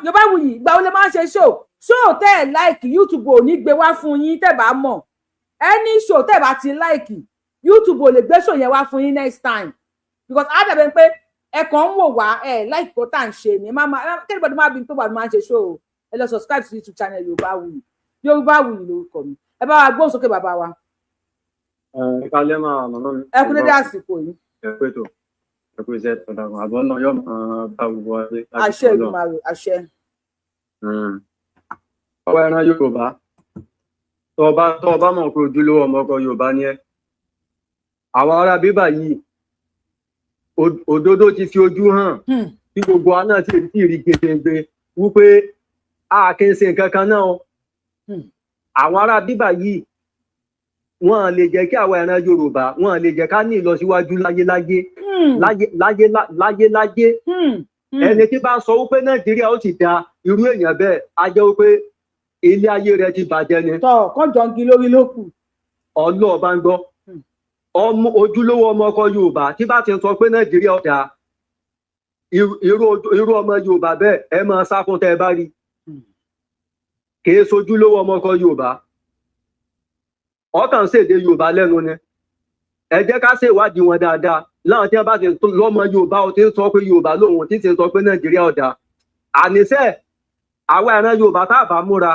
Yorùbáwùyí ìgbà wo lè máa ń ṣe show tẹ́ ẹ̀ láìkì YouTube ò ní gbé wá fún yín tẹ́ bá mọ̀. Ẹni show tẹ́ bá ti láìkì YouTube ò lè gbé show yẹn wá fún yín next time because á dàbẹ̀ pé ẹ kàn ń wò wá láìkì kó tá à ń ṣe ni kẹ́lẹ́bọ̀dé má bí tó bá máa ń ṣe show ẹ lọ subscribe sí YouTube channel Yorùbáwùyí lórúkọ mi. Ẹ bá wa gbóhùn sókè bàbá wa. Ìkàlẹ́ máa mọ̀ náà. Ẹ kú dédé àsìkò yìí. Ẹ pé tó ẹ kú iṣẹ́ ọ̀dàgùn àbọ̀ náà yóò máa bá gbogbo wa dé. Àṣẹ Ìdùmarè àṣẹ. Ọwọ́ ẹran Yorùbá tó o bá mọ̀ pé ojúlówó ọmọ ọkọ Yorùbá ni ẹ́. Àwọn ará bíbà yìí òdodo ti fi ojú hàn tí gbogbo wa náà sì rí gbègbè wípé a kì í ṣe nǹkan kan náà. Àwọn ará bíbà yìí wọ́n lè jẹ́ kí àwọn ẹran Yorùbá wọ́n lè jẹ́ ká ní ìlọsíwájú láyé. Ẹni tí bá sọ wípé Nàìjíríà ó ti da irú èèyàn bẹ́ẹ̀ á jẹ́ wípé ilé ayé rẹ̀ ti bàjẹ́ ni. Tọ́ kọ́ńjọ́ngí lórí ló kù. Ọlọ́ọ̀ bá ń gbọ́ ojúlówó ọmọ ọkọ Yorùbá tí bá ti sọ pé Nàìjíríà ó da irú ọmọ Yorùbá bẹ́ẹ̀ ẹ máa sákún tẹ́ ẹ bá rí. Kìí sojúlówó ọmọ ọkọ Yorùbá ọkàn ṣèdè Yorùbá lẹ́nu ni. Ẹ jẹ́ ká ṣe ìwádìí wọn dáadáa láwọn tí wọ́n bá ti lọ́mọ Yorùbá ó ti ń sọ pé Yorùbá lòun tí ti sọ pé Nàìjíríà ó da. Àníṣe àwọn ẹran Yorùbá tá a bá múra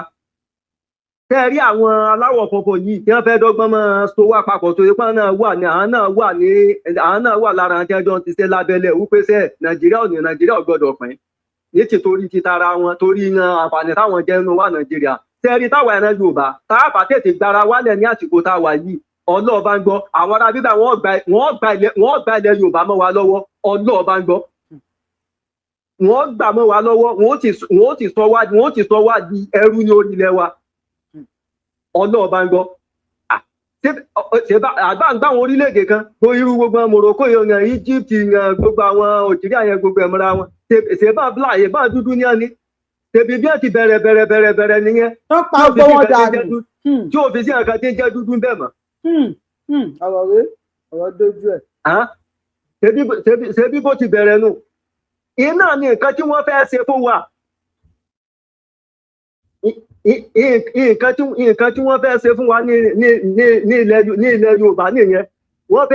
tẹ́ rí àwọn aláwọ̀ funfun yìí tí wọ́n fẹ́ dọ́gbọ́n máa so wá papọ̀ tó ipá náà wà ní àwọn náà wà lára àti ẹjọ́ ti ṣe lábẹ́lẹ̀ wípé sẹ́ Nàìjíríà ò gbọ́dọ̀ pín ní tìtorí titara wọn torí àǹfààní táwọn jẹ́ nínú wà Nàìjíríà. Tẹ́ rí táwọn ẹran Yorùbá tá a bá tètè gbára wálẹ̀ ní àsìkò tá a wà yìí Ọlọ́ọ̀ bá ń gbọ́ àwọn ará bíbá wọ́n gba ilẹ̀ Yorùbá mọ́ wa lọ́wọ́ Ọlọ́ọ̀ bá ń gbọ́ wọ́n gbà mọ́ wa lọ́wọ́ wọ́n ti sọ wá di ẹrú ní orí ilẹ̀ wa Ọlọ́ọ̀ bá ń gbọ́. Àgbà ń gbà àwọn orílẹ̀-èdè kan tó irú gbogbo Morocco yẹn Egypt gbogbo àwọn Algeria yẹn gbogbo ẹ̀mọ́ra wọn ṣèbá bláyè bá dúdú ní ẹni tẹ̀bí bí ẹ ti bẹ̀rẹ̀ nìyẹn. Wọ́n pa ọgbọ́n wọn dànù. Tí ò fi sí nǹkan tí ń jẹ́ dúdú bẹ́ẹ̀ mọ́. Ọ̀rọ̀ dojú ẹ̀. Ṣebí bó ti bẹ̀rẹ̀ nù. Iná ni nǹkan tí wọ́n fẹ́ ṣe fún wa. Nǹkan tí wọ́n fẹ́ ṣe fún wa ní ilẹ̀ Yorùbá nìyẹn. Wọ́n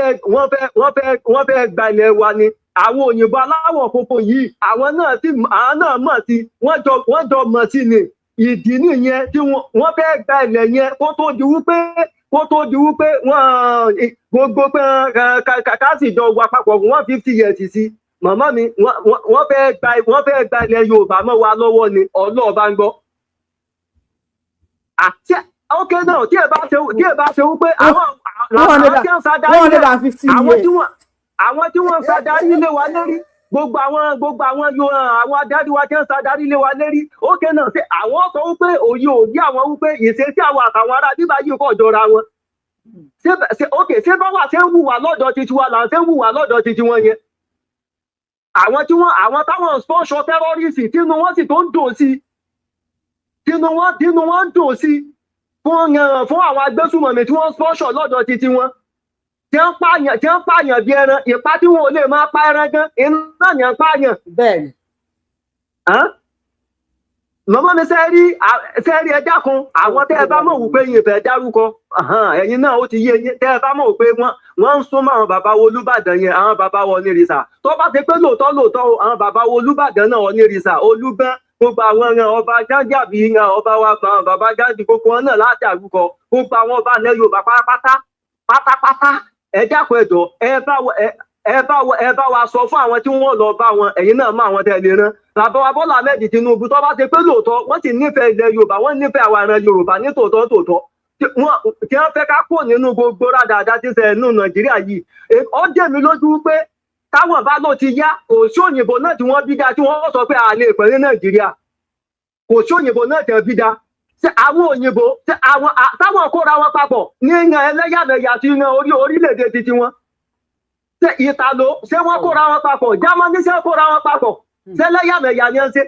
fẹ́ gba ilẹ̀ wa ni. Àwọn òyìnbó aláwọ̀ funfun yìí àwọn náà mọ̀ sí wọ́n jọ mọ̀ sí ni. Ìdí nìyẹn tí wọ́n fẹ́ gba ilẹ̀ yẹn kó tó di wípé wọ́n gbogbo pé káàsì jọ wà papọ̀ 150 years sí. Màmá mi wọ́n fẹ́ gba ilẹ̀ Yorùbá mọ́ wa lọ́wọ́ ni Ọlọ́ọ̀ bá ń gbọ́. Àti ọkẹ́ náà tí ẹ bá ṣe wípé àwọn tí wọ́n sadarí ilé wa lórí gbogbo àwọn adarí wa tí ń sadarí lé wa lérí ókè náà ṣe àwọn sọ wípé òye òye àwọn wípé ìṣesí àwọn àtàwọn ará bíbá yìí kò jọra wọn ṣé báwa ṣe ń hùwà lọ́dọ̀ titi wa là ń ṣe ń hùwà lọ́dọ̀ titi wọn yẹn àwọn táwọn sponsor terrorist tínú wọn sì tó ń dùn sí tínú wọn ń dùn sí fún àwọn agbésùmọ̀mí tí wọ́n sponsor lọ́dọ̀ titi wọn tí ń pààyàn bí ẹran ìpá tí wọn ò lè máa pa ẹran gan iná ni ń pààyàn. bẹ́ẹ̀ni. mọ́mọ́ mi sẹ́rí ẹja kan àwọn tẹ́ ẹ bá mọ̀ wípé yín fẹ́ dárúkọ ẹ̀yin náà ó ti yé yín tẹ́ ẹ bá mọ̀ wípé wọ́n ń súnmọ́ àwọn bàbá wo Olúbàdàn yẹn àwọn bàbá wọn ní rìsà tó bá ti pé lóòótọ́ àwọn bàbá wo Olúbàdàn náà wọn ní rìsà Olúbẹ́ gbogbo àwọn ọba Jáńjàbí ọba wa bàbá Jáńjì gbogbo wọn náà láti àrúkọ gbogbo àwọn ọba ilẹ̀ Yorùbá pátápátá ẹ dákun ẹjọ ẹ bá wa sọ fún àwọn tí wọ́n lọ bá wọn ẹ̀yin náà mọ àwọn tẹ̀lé rán bàbá wa Bọ́lá Ahmed Tinubu tó bá ti pé lóòótọ́ wọ́n sì nífẹ̀ẹ́ ilẹ̀ Yorùbá wọ́n nífẹ̀ẹ́ àwọn ará Yorùbá ní tòótọ́ tí wọ́n fẹ́ ká kó nínú gbogbo rádaràda tí ṣe nínú Nàìjíríà yìí ó dé mi lójú pé táwọn bá ló ti yá kò sí òyìnbó náà tí wọ́n bí dá tí wọ́n sọ pé àlè ìpínlẹ̀ Nàìjíríà kò sí òyìnbó náà tẹ̀ bí dá ṣé àwọn òyìnbó ṣé àwọn táwọn kóra wọn papọ̀ ní yan ẹlẹ́yàmẹ̀yà tí yan orílẹ̀-èdè titi wọn ṣé Ìtàló ṣé wọ́n kóra wọn papọ̀ Jámánì ṣé kóra wọn papọ̀ ṣé ẹlẹ́yàmẹ̀yà ni ń ṣe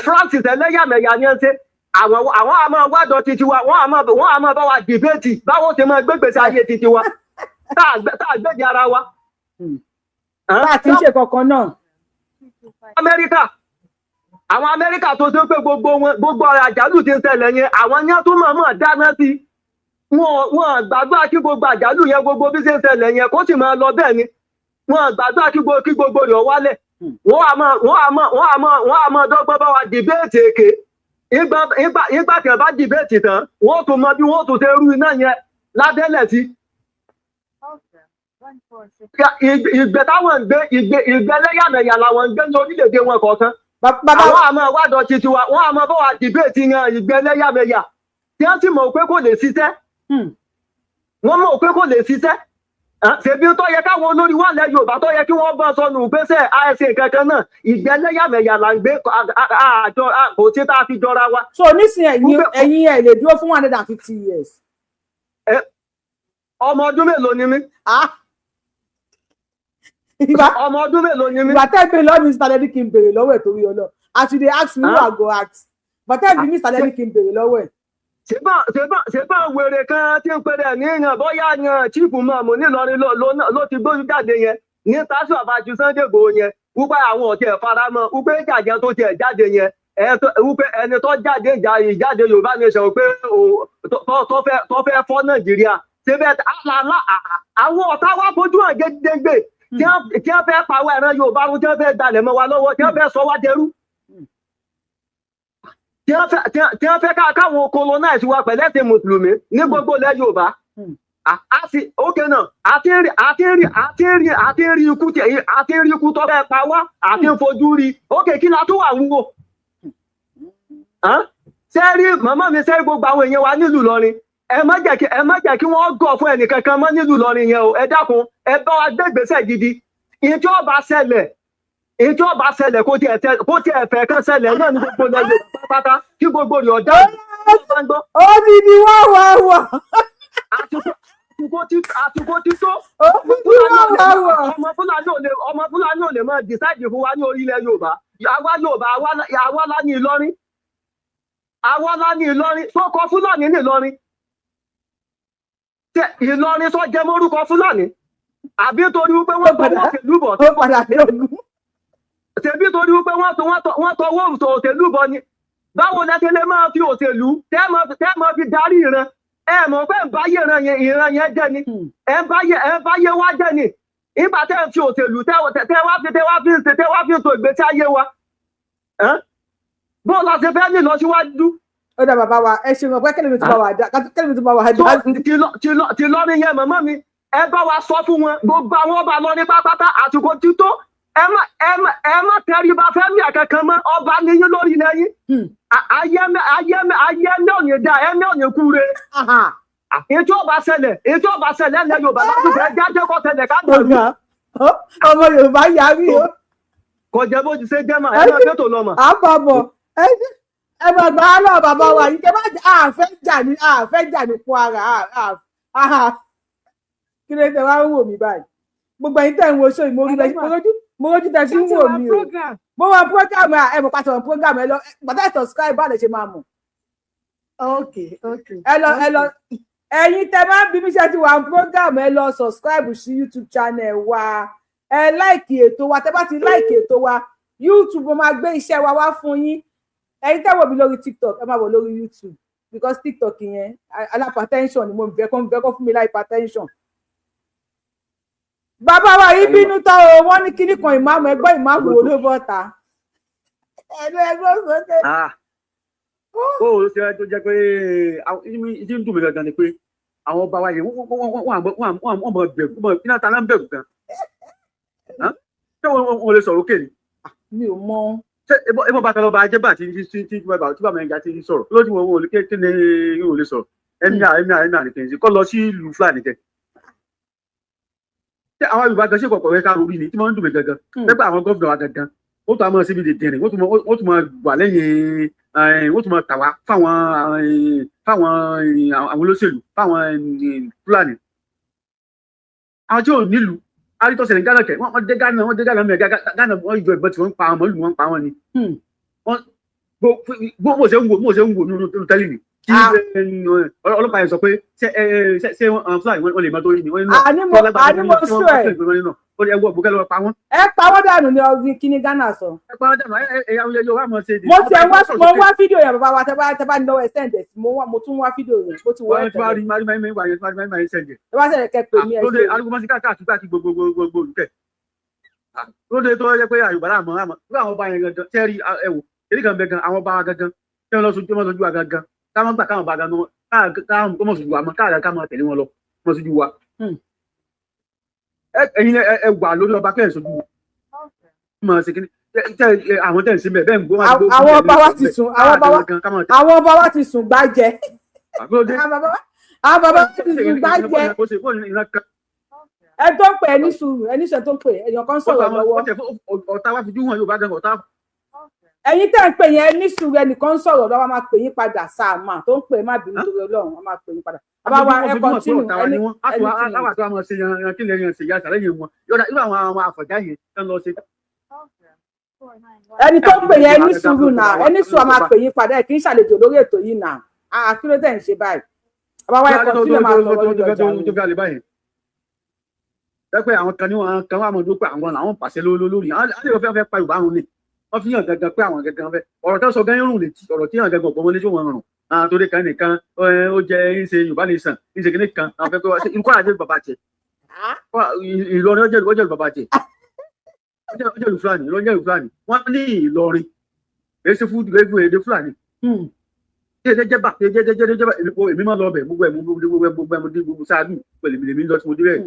France ẹlẹ́yàmẹ̀yà ni ń ṣe àwọn àmọ́ wádọ̀ titi wa wọ́n àmọ́ bá wa dìbẹ́tì báwo ṣe máa gbégbèsè ayé titi wa tá a gbèdì ara wa. bá a ti ń ṣe kankan náà. Àwọn Amẹ́ríkà tó ṣe pé gbogbo àjálù tí ń ṣẹlẹ̀ yẹn àwọn yẹn tó mọ̀ dáná sí wọn gbàdúrà kí gbogbo àjálù yẹn gbogbo bí ṣe ń ṣẹlẹ̀ yẹn kó sì máa lọ bẹ́ẹ̀ ni wọn gbàdúrà kí gbogbo rẹ̀ wálẹ̀ wọ́n á máa dọ́gbọ́n bá wa dìbéètì èké ìgbà tí wọ́n bá dìbéètì tán wọ́n tún mọ bí wọ́n tún ṣe rú iná yẹn ládẹ́lẹ̀ sí. ìgbẹ́ táwọn ń gbé ìgbẹ́ lẹ́yàmẹ̀yà làwọn ń gbé ní orílẹ̀-èdè wọn kọ̀ọ̀kan. Àwọn àmọ́ wádọ̀ titi wa wọ́n àmọ́ bọ́ wa dìbéètì yan ìgbẹ́ lẹ́yàmẹ̀yà tí wọ́n sì mọ̀ pé kò lè ṣiṣẹ́ wọ́n mọ̀ pé kò lè ṣiṣẹ́ ṣèbí tó yẹ káwọn olórí wà lẹ́ Yorùbá tó yẹ kí wọ́n bọ́ sọnù gbèsè àìsè kankan náà ìgbẹ́ lẹ́yàmẹ̀yà là ń gbé àjọ kò tí tá a fi jọra wa. so nísìnyí ẹ̀yin ẹ̀ lè dúró fún 150 years. ọmọ ọdún mélòó ni mí. ọmọ ọdún mélòó ni mí. ìgbà tẹ́ pé lọ́ọ́ mi started kí n béèrè lọ́wọ́ ẹ̀ torí ọlọ́ as you dey ask me I go ask but tẹ́ bí mi started kí n béèrè lọ́wọ́ ẹ̀. ṣébà wèrè kan tí ń pèrè ní ìyàn bóyá yan chief mọ̀mù nílọrin ló ti gbóyún jáde yẹn ní tásù àbájú Sunday Igboho yẹn wípé àwọn ọ̀tí ẹ̀ faramọ́ wípé ìjàjẹ́ tó tiẹ̀ jáde yẹn wípé ẹni tó jáde ìjáde Yorùbá nation pé tó fẹ́ fọ́ Nàìjíríà ṣébẹ̀ àwọn ọ̀tá wa fojú hàn gédégbé tí wọ́n fẹ́ pàwọ́ ẹ̀ràn Yorùbá rún tí wọ́n fẹ́ dalẹ̀ mọ́ wa lọ́wọ́ tí wọ́n fẹ́ sọ wá dẹrú tí wọ́n fẹ́ káwọn colonize wa pẹ̀lẹ́ ti mùsùlùmí ní gbogbo ilẹ̀ Yorùbá ókè náà àti rí ikú tó fẹ́ pa wá àti ń fojú rí ókè kí la tó wà wúwo sẹ́rí màmá mi sẹ́rí gbogbo àwọn èèyàn wa nílùú Ìlọrin ẹ má jẹ́ kí wọ́n gọ̀ fún ẹnìkankan mọ́ nílùú Ìlọrin yẹn o ẹ dákun ẹ bá wa gbé ìgbésẹ̀ gidi ìjọba ṣẹlẹ̀ kó tiẹ̀ fẹ́ kán ṣẹlẹ̀ náà ní gbogbo lẹ́yìn pátá kí gbogbo rẹ̀ ọ̀dá ó ti di wá. àtúkò tító ọmọ Fúlàní ò lè máa dìsáìdì fún wa ní orílẹ̀ Yorùbá àwa lá ní Ìlọrin tó kọ Fúlàní ní Ìlọrin Ìlọrin tó jẹ mórúkọ Fúlàní àbí torí wípé wọ́n tọwọ́ òṣèlú bọ̀ tó padà sí ogun ṣebí torí wípé wọ́n tọwọ́ òṣèlú bọ̀ ni báwo lẹ́tẹ̀lẹ́ máa fi òṣèlú tẹ́ máa fi darí ìran ẹ mọ̀ pé ń báyé ìran yẹn jẹ́ ni ẹ ń báyé wá jẹ́ ni ìgbà tẹ́ ń fi òṣèlú tẹ́ wá fi tó ìgbésí ayé wa bó la ṣe fẹ́ ní ìlọsíwájú. ó dá bàbá wa ẹ ṣe mọ̀ pé kẹ́lẹ́ mi tó bá wà dá. ti lọ́rin yẹn màmá mi ẹ bá wa sọ fún wọn gbogbo àwọn ọba lọ ní pátápátá àsìkò tító ẹ má tẹríba fẹ́mi àkankan mọ́ ọba níyín lórí lẹ́yìn ayé mẹ́ọ̀nì dá ẹ mẹ́ọ̀nì kúre ètò ọba ṣẹlẹ̀ ẹ̀ Yorùbá láti fẹ́ jáde kọ́ ṣẹlẹ̀ ká dùn. ọmọ Yorùbá yarí o. kọjá bó ti ṣe jẹ́ mà ẹ máa fẹ́ tó lọ mà. àbọ̀bọ̀ ẹ bọ̀ gbà á lọ bàbá wa yìí kẹ́ bá àfẹ́ jà ní kó ara kí ló dé wá ń wò mí báyìí gbogbo ẹ̀yin tẹ́ ń wo ṣó mo rójú tẹ́ sí ń wò mí o mo wọ program ẹ mọ̀ pàṣẹ wọn program ẹ lọ bàtà subscribe bá lè ṣe máa mọ̀. ẹ lọ ẹ̀yin tẹ́ máa ń bí mi ṣe ti wà program ẹ lọ subscribe sí YouTube channel wa ẹ láìkì ètò wa tẹ́ bá ti láìkì ètò wa YouTube mo máa gbé iṣẹ́ wa wá fún yín ẹ̀yin tẹ́ wò mí lórí TikTok ẹ máa wò lórí YouTube because TikTok yẹn hypertension ni mo fẹ́ kó fún mi hypertension. Bàbá wa yìí bínú tán o wọ́n ní kíní kan ìmáàmù ẹgbẹ́ ìmáàmù olóbọ̀ta ẹgbẹ́ sókè. ó ṣe tó jẹ́ pé ìdí ń dùn mí gangan ni pé àwọn ọba wa yẹn wọ́n mọ bẹ̀rù iná ta náà ń bẹ̀rù gan. ṣé wọ́n lè sọ̀rọ̀ òkè ni. mi ò mọ. ṣé ebó bá tọ́lọ́ bá jẹ́ bá tí bàbá ẹ̀ga ti sọ̀rọ̀ lójú wọn ò lè kí ni yóò lè sọ̀rọ̀ ẹ̀mí ànìkẹ́ sí kọ́ lọ sí ìlú Fúlàní kẹ́. ṣé àwọn Yorùbá gan ṣe kọ̀ọ̀kọ̀ rẹ̀ ká orí ni tí wọ́n ń dùn mí gangan pẹ́pẹ́ àwọn gómìnà wa gangan ó tún àmọ́ síbi dèdèrè ó tún máa wà lẹ́yìn ó tún máa tà wá fáwọn àwọn olóṣèlú fáwọn Fúlàní àwọn tí ò nílùú arítọ́sẹ̀ ní Ghana kẹ̀ wọ́n dé Ghana mẹ́rin Ghana wọ́n ìjọ ìbọn tí wọ́n ń pa àwọn mọ́lù wọn pa wọn ni bó ṣe ń wò nínú tẹ́lẹ̀ ni kí ọlọ́pàá yẹn sọ pé ṣé Fúlàní wọn lè mọ tó rí ni wọ́n ní náà ó ní ẹgbẹ́ òbúkẹ́ lọ́wọ́ pa wọ́n. ẹ pa wọ́n dànù ní ọdún kíní Ghana sọ. ẹ pa wọ́n dànù ẹ̀yà yóò wá mọ̀ ṣe. mo wá fídíò yẹn bàbá wa tẹ́ bá ní lọ́wọ́ ẹ̀ sẹ́ǹdẹ̀ sí mo tún wá fídíò yẹn bó ti wọ́ ẹ̀ tẹ́lẹ̀. ẹ bá ṣẹlẹ̀ kẹ́ pè mí ẹ̀ ṣe. lóde arúgbọ́nsí káàkiri gbàkí gbogbo olùkẹ́. lóde tó yẹ pé àyùbá láàmọ́ àmọ́ bí àwọn ọba yẹn gangan tẹ́rí ẹ̀wò èdè kan bẹ gan àwọn ọba gangan tẹ́ wọn lọ sojú wa gangan káwọn gbà káwọn ọba gangan káwọn mọ̀ sojú wa mọ́ káwọn tẹ̀lé wọn lọ mọ̀ sojú wa. ẹ̀yin ẹ wà lórí ọba kẹ́ ẹ̀ sojú wa. àwọn tẹ̀ ń sinmi bẹ́ẹ̀ ń gbọ́. àwọn ọba wa ti sùn gbájẹ. àwọn bàbá wa ti sùn gbájẹ. ẹ tó ń pè ẹni sùúrù ẹni sẹ tó ń pè èèyàn kan sọ̀rọ̀ lọ́wọ́. ọ̀tá wa fi jú wọn Yorùbá gan ọ̀tá. ẹ̀yin tẹ́ ń pè yẹn ẹni sùúrù ẹnìkan sọ̀rọ̀ lọ́wọ́ máa pè yín padà sáàmà tó ń pè má bínú torí Ọlọ́run wọ́n máa pè yín padà. bàbá wa ẹ kọ́ntínú ẹni àwọn àti àwọn ṣe yan kí lè yan ṣe yá àtàlẹ́yìn wọn yọ̀dà irú àwọn àfọ̀já yẹn tán lọ ṣe. ẹni tó ń pè yẹn ẹni sùúrù náà ẹni sùúrù máa pè yín padà ẹ kì í ṣàlejò lórí ètò yìí náà kí ló tẹ̀ ń ṣe báyìí. bàbá wa ẹ kọ́ntínú máa sọ̀rọ̀ lórí ọjà yìí. pẹ́pẹ́ àwọn kan ní wọn kan wà mọ́ dúpẹ́ àwọn làwọn pàṣẹ lórí àwọn àlejò fẹ́ pa Yorùbá wọn ni wọ́n fi hàn gangan pé àwọn gangan fẹ́ ọ̀rọ̀ tó sọ gan irun létí ọ̀rọ̀ tí hàn gangan ọ̀pọ̀ wọlé tí wọ́n rùn torí kan nìkan ó jẹ́ ìṣe Yorùbá nation ìṣe kìíní kan àwọn fẹ́ pé irú kọ́ra jẹ́ bàbá jẹ Ìlọrin ọjọ́ ìlú bàbá jẹ ọjọ́ ìlú Fúlàní wọ́n ní Ìlọrin èyí ṣe fún èdè Fúlàní jẹjẹjẹba èmi máa lọ bẹ̀ gbogbo sáájú pẹ̀lú èmi lọ tí mo dé bẹ́ẹ̀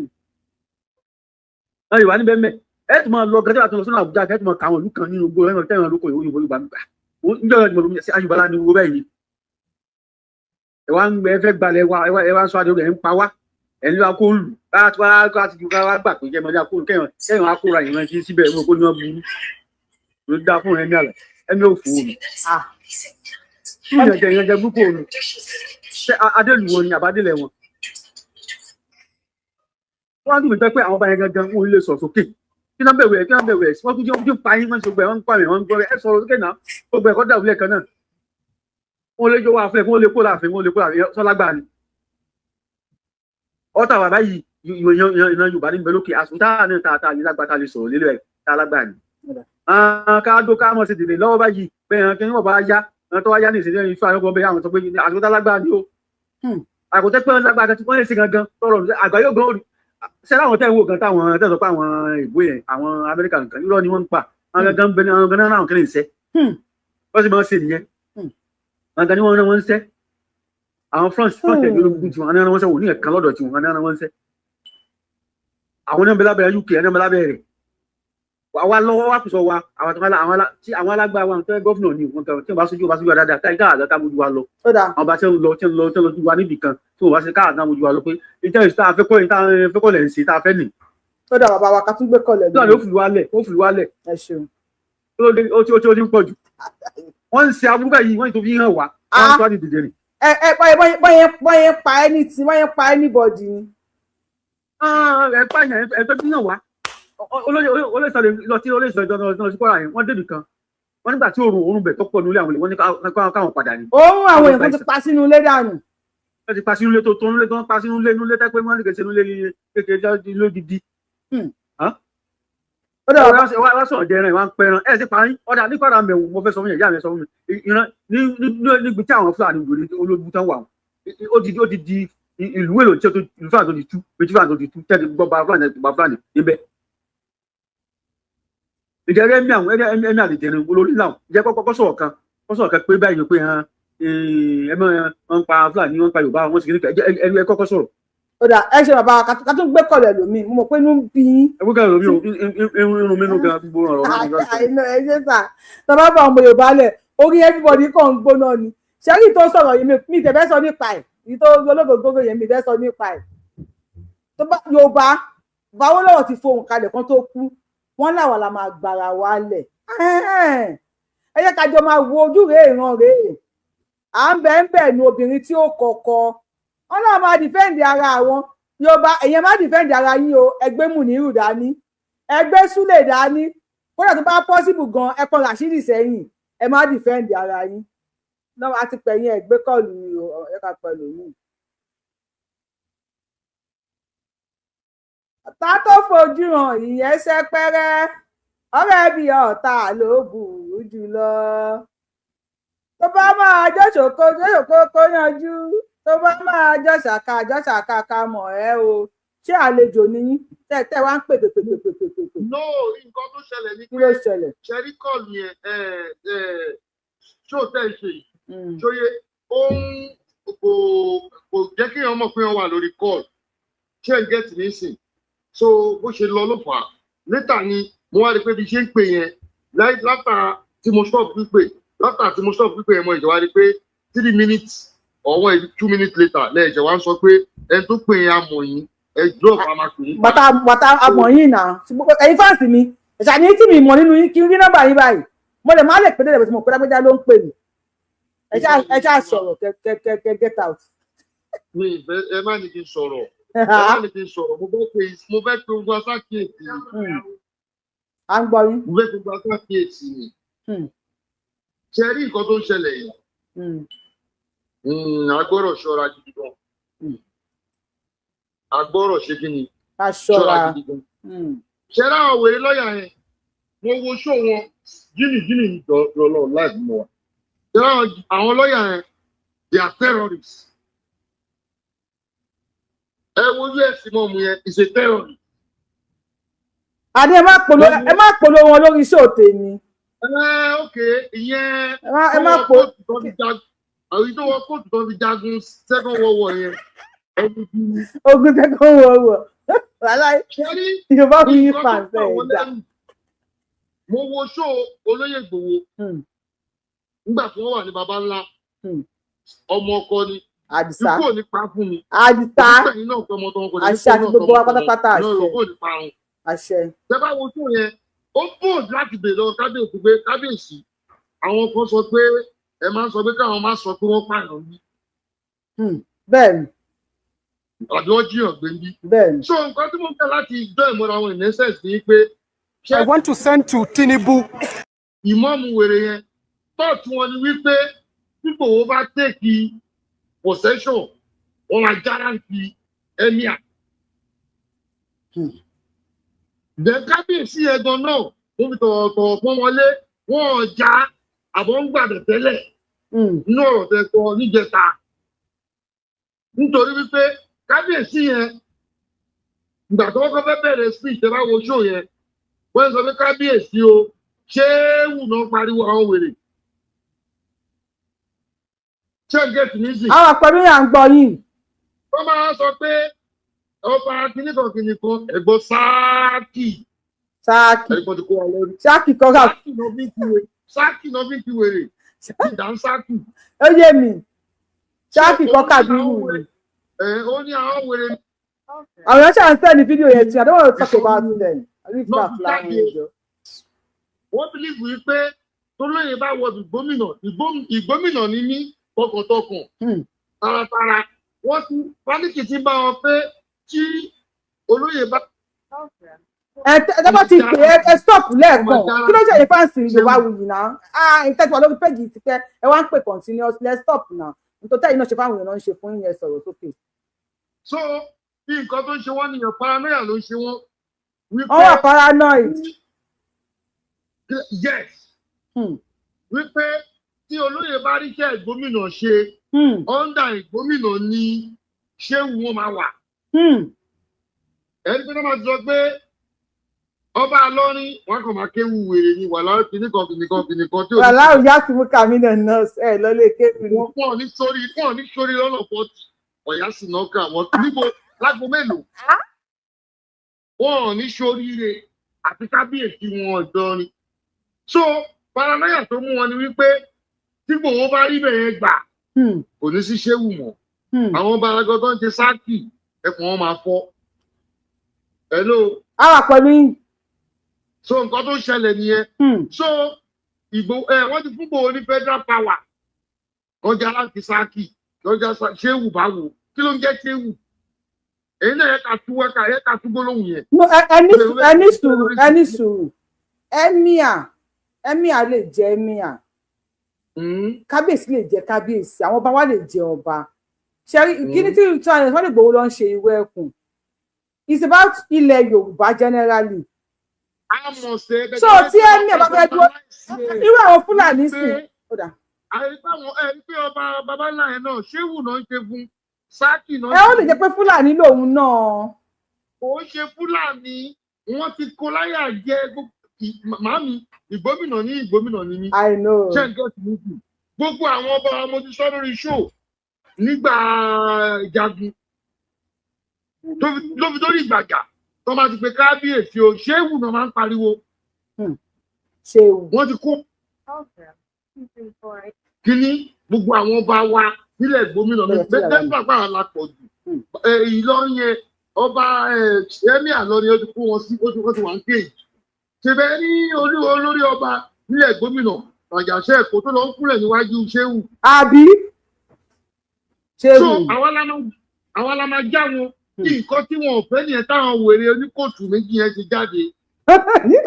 ìwà níbẹ̀ mẹ́ ẹ tún máa lọ gẹ́gẹ́ àti lọ sínú Àbújá ẹ tún máa kàwọn ìlú kan nínú gbogbo ẹ̀rọ tẹ́wọ̀n lóko ìwé Yorùbá nígbà níjọ́ ìjọba sí Ayùbá ní gbogbo bẹ́ẹ̀ ni ẹ wá ń gbẹ fẹ́ gbalẹ̀ ẹ wá ń sọ adéwọ̀ ẹ̀ ń pa wá ẹ̀ ní akó lù láti ju ká wá gbà pé jẹ́ mọ́lẹ́ akó kẹ́yìn akóra ìran sí síbẹ̀ ẹ̀mú okó ní wọ́n burú ló dá fún ẹ̀mí àlẹ́ ẹ̀mí òfò òmù ìyànjẹ gbúkọ òmù adélùwọ̀n ni àbádélẹ̀ wọn wọ́n á dùn mí pé àwọn ọba yẹn gangan wọn ò lè sọ sókè kí náà bẹ̀rù ẹ̀ wọ́n tún jẹ́ pa yín wọ́n ti gbẹ̀ wọ́n ń pa mí wọ́n ń gbọ́ ẹ̀ sọ̀rọ̀ sókè náà ó gbẹ̀ kọ́ dàbí lẹ́ẹ̀kan náà wọ́n lè jọ wá fẹ́ wọ́n lè kó láàfin sọ́lágbà ni ọ̀tá bàbá yìí ìran Yorùbá ní bẹ́lókè àsùntà ní tààtà ní lágbàtà lè sọ̀rọ̀ lélẹ̀ tá lágbà ni káàdó ká mọ̀ sí dìde lọ́wọ́ báyìí bẹ́ẹ̀ kí wọ́n bá yá tó wá yá ní ìṣẹ̀lẹ̀ ìfẹ́ àyọ̀kọ̀ bẹ́ẹ̀ àwọn sọ pé àsùntà lágbà ni ó àkótẹ́ pé lágbà tí wọ́n lè ṣe gangan tọrọ àgbà yóò gan ṣe láwọn tẹ́ ń wò gan táwọn tẹ́ sọ pé àwọn ìbò yẹn àwọn Amẹ́ríkà nǹkan irọ́ ni wọ́n ń pa àwọn gangan bẹ àwọn gangan náà kìlẹ̀ ń ṣẹ́ wọ́n sì máa ń ṣe nìyẹn àwọn gan ni wọ́n ń ṣẹ́ àwọn France tẹ̀lé ológun tiwọn àwọn wọ́n ṣẹ́ wò ní ẹ̀kan lọ́dọ̀ tiwọn àwọn wọ́n ń ṣẹ́ àwọn náà bẹ lábẹ́ UK náà bẹ lábẹ́ rẹ̀ àwa lọ́wọ́ wá kùsọ̀ wa àwọn alágbá wa tẹ́ gọ́fìnà ni wọn kan tí wọ́n bá sójú wa dáadáa káyí káàdá ká mójú wa lọ àwọn bá tẹ́ ń lọ ju wa níbì kan tí wọ́n bá ṣe káàdá mójú wa lọ pé ìtẹ́ ìṣẹ́ afẹ́kọ́ lẹ̀ ń ṣe tá a fẹ́ nì. ó dà bàbá wa ká tún gbé kọlẹ̀ lónìí. ó fi wálẹ̀. ẹ ṣeun ó ti ń pọ̀ jù wọ́n ń ṣe abúgbà yìí wọ́n tó fi hàn wá wọ́n tó ní dìde rìn. bọ́yẹn pa anything bọ́yẹn pa anybody ni. ẹ pààyàn ẹ tó fi hàn wá olóòsàn lọ sí sí kọ́ra yẹn wọ́n débì kan wọ́n nígbà tí òórùn bẹ̀ tó pọ̀ nílé àwọn wọ́n ní káwọn padà ní. òórùn àwọn èèyàn tó ti pa sínú ilé dànù. wọ́n ti pa sínú ilé tó nílé tó ń pa sínú ilé tẹ́ pé wọ́n lè ṣe nílé kékeré lógidi. ó dẹ̀ wá sọ̀rọ̀ jẹran ìwà ń pẹran ẹ̀ sì parí ọ̀dà nígbàdà mẹ́wọ̀n mo fẹ́ sọ fún yẹn ìyá mi sọ fún mi ìran níbi tí àwọn Fúlàní ológun tán wà ó ti di ìlú èlò tí ìlú Fúlàní tó ti tú méjì Fúlàní tó ti tú tẹ́lẹ̀ gbọ́ bá Fúlàní níbẹ̀. ìjẹ́rẹ́ ẹ̀mí àwọn ẹ̀mí àlejẹ̀rin olórí náà jẹ́ kọ́kọ́ sọ̀rọ̀ kan pé báyìí pé wọ́n pa Fúlàní wọ́n pa Yorùbá wọ́n sì kí ẹ kọ́kọ́ sọ̀rọ̀. ó dà ẹ ṣe bàbá ká tún gbé kọlẹ̀ lómi mo mọ̀ pé inú ń bí yín. ẹ gbọ́dọ̀ lómi irun mi nù gan gbogbo ọ̀rọ̀ àìnà ẹ ṣe sà tọ́ba bá ọmọ Yorùbá lẹ̀ orí everybody kàn ń gbóná ni ṣẹ́rí tó sọ̀rọ̀ yìí mi tẹ̀fẹ́ sọ nípa ẹ̀ èyí tó olóògbé yẹn mi fẹ́ sọ nípa ẹ̀ tó bá Yorùbá báwo lọ́wọ́ ti fohùn kalẹ̀ kan tó kú wọ́n láwa la máa gbàrà wálẹ̀ ẹ jẹ́ ká jọ máa wo ojú rèé ìran rèé à ń bẹ̀ ní obìnrin tí ó kọ̀kọ̀ wọ́n náà máa dìfẹ́ǹdì ara àwọn Yorùbá èèyàn má dìfẹ́ǹdì ara yín o ẹgbẹ́ Mùnírù dání ẹgbẹ́ Súlè dání kódà tó bá pọ́sibù gan ẹ pọn Ràṣídì sẹ́yìn ẹ má dìfẹ́ǹdì ara yín náà a ti pẹ̀yìn ẹgbẹ́ kọ́ọ̀lù ẹ̀ka pẹ̀lú yìí. ọ̀tá tó fojú hàn ìyẹn ṣẹ́pẹ́rẹ́ ọ̀rẹ́ bí ọ̀tá ló burú jùlọ tó bá máa jọ́ṣòkó kó yanjú tó bá máa jọ́ṣàká ká mọ̀ ẹ́ o ṣé àlejò ni yín tẹ́ wá ń pè pè. no nǹkan tó ṣẹlẹ̀ ní kí ló ṣẹlẹ̀ ṣẹ́rí kọ́ọ̀lù yẹn ṣó tẹ́ ṣe ṣóyè ohun kò jẹ́ kí èèyàn mọ̀ pé wọ́n wà lórí kọ́ọ̀lù ṣé ń gẹ́tì nísìn so bó ṣe lọ ló fà á létà ni mo wá rí pé bí ṣe ń pè yẹn látà tí mo stop pípé yẹn mo ìjọba rí pé 3 minutes or 2 minutes later lẹ́ẹ̀jẹ̀ wá ń sọ pé ẹni tó pè yẹn amọ̀ yín ẹ drop àmàpè yín. bàtà amọ̀ yín náà ẹ̀yin fáǹsì mi ẹ̀ṣà ní tí mi mọ̀ nínú yín kí n rí nọ́mbà yín báyìí mo lè má lè pè délẹ̀ bó ti mọ̀ pé dágbéjá ló ń pè mí ẹ ṣáà sọ̀rọ̀ kẹ get out. mi ẹ má ní kí n sọ̀rọ̀ mo fẹ́ pe ogun asákìyèsí à ń gbọ́ yín. mo fẹ́ pe ogun asákìyèsí ni ṣe rí nǹkan tó ń ṣẹlẹ̀ yìí agbọ́rọ̀ ṣọ́ra gidi gan agbọ́rọ̀ ṣe kí ni ṣọ́ra gidi gan ṣe rá àwọn wèrè lọ́ọ̀yà yẹn mo wo ṣó wọn jìnnì lọ́lọ́ láì mọ̀ wá ṣe rá àwọn lọ́ọ̀yà yẹn they are terrorists. ẹ wo us mọ mu yẹn is a terrorist. àdé ẹ má polo wọn lórí sóòtè ni. ok ìyẹn ẹ má po àwọn tó wọ kóòtù tó fi jagun second world war yẹn. ogun second world war wàhálà Yorùbá wí yí fàǹsẹ̀ ẹ̀dá. mo wo ṣó olóyè Ìgbòho nígbà tí wọ́n wà ní baba ńlá ọmọ ọkọ ni Àdìsá ikú ò ní pa fún mi. Àdìsá àṣẹ àti gbogbo wa pátápátá àṣẹ. Ṣé bá wo tó yẹn ó bòd láti bèèrè lọ kábíyèsí pé kábíyèsí àwọn kan sọ pé ẹ máa ń sọ pé káwọn máa sọ pé wọ́n pààyàn bí. Bẹ́ẹ̀ni. àbí wọ́n jiyàn gbé bí. Bẹ́ẹ̀ni. So nǹkan tí mo fẹ́ láti jọ ìmọ̀ra àwọn ìnẹ́sẹ̀sì ni pé. I want to send to Tinubu. Ìmọ̀ọ́mù wèrè yẹn tọ́ọ̀tù wọn ni wípé pípò wo bá tèkì possession wọn máa járáǹtì eniyan. Then kábíyèsí ẹ̀gbọ́n náà wọ́n fi tọ̀ọ̀tọ̀ pọ́n wọlé wọ́n já àbọ̀ ń gbàdẹ̀ tẹ́lẹ̀ nínú ọ̀rọ̀ tẹ́ sọ níjẹta. Nítorí wípé kábíyèsí yẹn ìgbà tó kọ́kọ́ fẹ́ bẹ̀rẹ̀ speech ẹ bá wo show yẹn wọ́n sọ pé kábíyèsí o ṣé wù náà pariwo àwọn wèrè. Ṣé ń gẹ̀ẹ́sì ní sí? Àwọn pẹ̀lú yà ń gbọ́ yìí. Wọ́n máa sọ pé ọba kìnnìkan ẹ̀gbọ́n sáàkì. Sáàkì. Ẹ̀gbọ́n ti kó wa lórí. Sáàkì kọ́kà. Sáàkì náà fi ti wèrè. Ìdá ń sáàkì. Ó yé mi. Sáàkì kọ́kà bí wù mí. Ó ní àwọn wèrè. Àwọn èèyàn ṣáà ń sẹ́ni fídíò yẹn tí I don't want to talk about them. I leave that flying ẹjọ́. wọ́n believe wípé tólóyè bá wọ ìgbómìnà ní ní tọkàntọkàn taratara wọ́n ti pálíkì ti bá wọn pé tí olóyè bá. ẹ bá ti pè é stop lẹ́ẹ̀kan kí ló ṣe lè fáǹsì Yorùbáwùyí náà ìtẹ́tù lórí péjì ti pẹ́ ẹ wá ń pè continuous let's stop now nítorí tẹ́yìn náà ṣe fáwọn èèyàn náà ń ṣe fún yín ẹ sọ̀rọ̀ sókè. so bí nǹkan tó ń ṣe wọ́n nìyẹn paranoia ló ń ṣe wọ́n. wọ́n wà paranoid. yes wípé tí olóyè bá ríṣẹ́ ìgbómìnà ṣe under ìgbómìnà ni ṣéwù wọn máa wà. ẹni pé wọ́n máa sọ pé ọba Ìlọrin wọn kàn máa kéwu wèrè ni wà láwọn kìnnìkan tí ò ní. wàhálà òyà sí mú kàmínà nurse ẹ lọ lè kéwì. wọn ò ní sórí lọ́nà 40 ọ̀yà sì náà kà wọ́n níbo lágbo mélòó. wọn ò ní sóríire àti kábíyèsí wọn ọ̀dọ́ ni. so paranoia tó mú wọn ni wípé tí gbòòwò bá rí bẹ̀yẹn gbà kò ní sí ṣéwù mọ́. àwọn barago tó ń ṣe sáàkì ẹ̀fọn wọn máa fọ́. hello. àwa pẹ̀lú yín. so nǹkan tó ṣẹlẹ̀ nìyẹn. so wọ́n ti fún gbòòwò ní federal power. ọjà láti sáàkì lọ́jà ṣéwù bá wò kí ló ń jẹ́ ṣéwù. èyí náà yẹ ká tú gbólóhùn yẹn. ẹni sùúrù emir lè jẹ emir kábíyèsí lè jẹ kábíyèsí àwọn ọba wa lè jẹ ọba ṣẹrí kíní tí wọ́n lè gbowó lọ ń ṣe ìwé ẹkùn it's about ilẹ̀ Yorùbá generally. so tí emir bá fẹ́ dúró irú àwọn Fúlàní sìn. ẹni pé ọba babalá yẹn náà ṣéwù náà ń ṣe fún sáàkì náà. ó lè jẹ́ pé Fúlàní lòun náà. kò ṣe Fúlàní wọ́n ti kó láyà jẹ màmí ìgbómìnà ní ní. I know. ṣé nǹkan ti ní kù gbogbo àwọn ọba mo ti sọ lórí show nígbà ìjagun ló fi dórí ìgbàjà tó máa ti pe kábíyèsí o ṣéwù náà máa ń pariwo. ṣéwù. wọ́n ti kó kíní gbogbo àwọn ọba wa nílẹ̀ ìgbómìnà ní dẹ́gbà pàrọ̀ la pọ̀ jù. Ìlọrin yẹn ọba ẹ̀mí àlọ́rin ó ti kó wọn sí ó ti wà ń kéèjì. ṣèbẹ̀ ní olórí ọba nílẹ̀ ìgbómìnà àjàṣẹ́ ẹ̀kọ́ tó lọ ń kúnlẹ̀ níwájú ṣéwù. àbí ṣéwù. so àwa la máa já wọn kí nǹkan tí wọn ò fẹ́ nìyẹn táwọn wèrè oníkóòtù méjì yẹn ti jáde.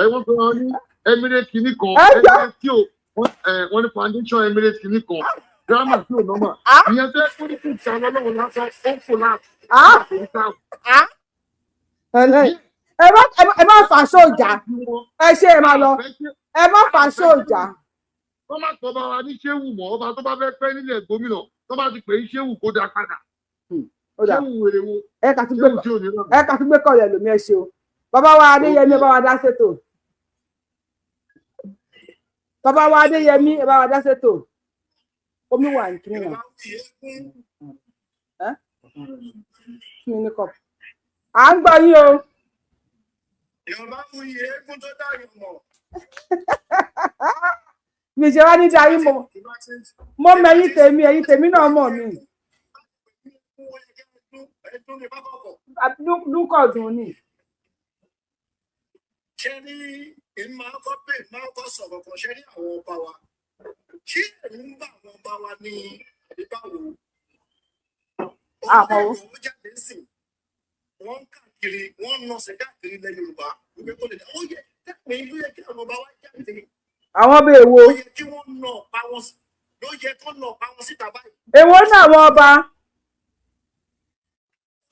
ẹ̀wọ̀n tó wọn ní emirate kìíní kan emirate tí wọ́n ní foundation emirate kìíní kan drama tí ò nọ́mà ìyẹn fẹ́ kó ní kí ìta lọ́wọ́ lásán ó ń fò láti. ẹ má fà sóòjà ẹ ṣe ẹ má lọ ẹ má fà sóòjà. wọ́n má tọ́ bá wa ní ṣéwù mọ́ ọba tó bá fẹ́ pẹ́ nílẹ̀ gómìnà tó bá ti pè é ṣéwù kó dá padà. ṣéwù wèrè wo ẹ kà tún gbé kọ́ ọ̀lẹ̀ lómi ẹ ṣe o bàbá wa Adéyẹmí ẹ bá wa dá ṣètò bàbá wa Adéyẹmí ẹ bá wa dá ṣètò omi wà ní kíni náà kí ni kọ à ń gbọ́ yín o. Yorùbá fún iye eégún tó dáyọ mọ. mi ṣe wá ní darí mo mẹyìn tèmi ẹ̀yin tèmi náà mọ̀ mi. lúkọ̀dùn ni. ṣé ní èmi máa kọ́ sọ̀rọ̀ kan ṣé ní àwọn ọba wa ṣé ẹ̀rù ń bá àwọn ọba wa ní àdébáwò. àmọ́ ó jáde sí wọ́n káàkiri wọ́n nọ̀sẹ̀ káàkiri ilẹ̀ Yorùbá wípé kó lè dá ó yẹ kẹ́pẹ́ ìlú yẹ kí àwọn ọba wa jáde. àwọn bẹ èwo. ó yẹ kí wọ́n nà pa wọn ló yẹ kó nà pa wọn síta báyìí. èwo náà àwọn ọba.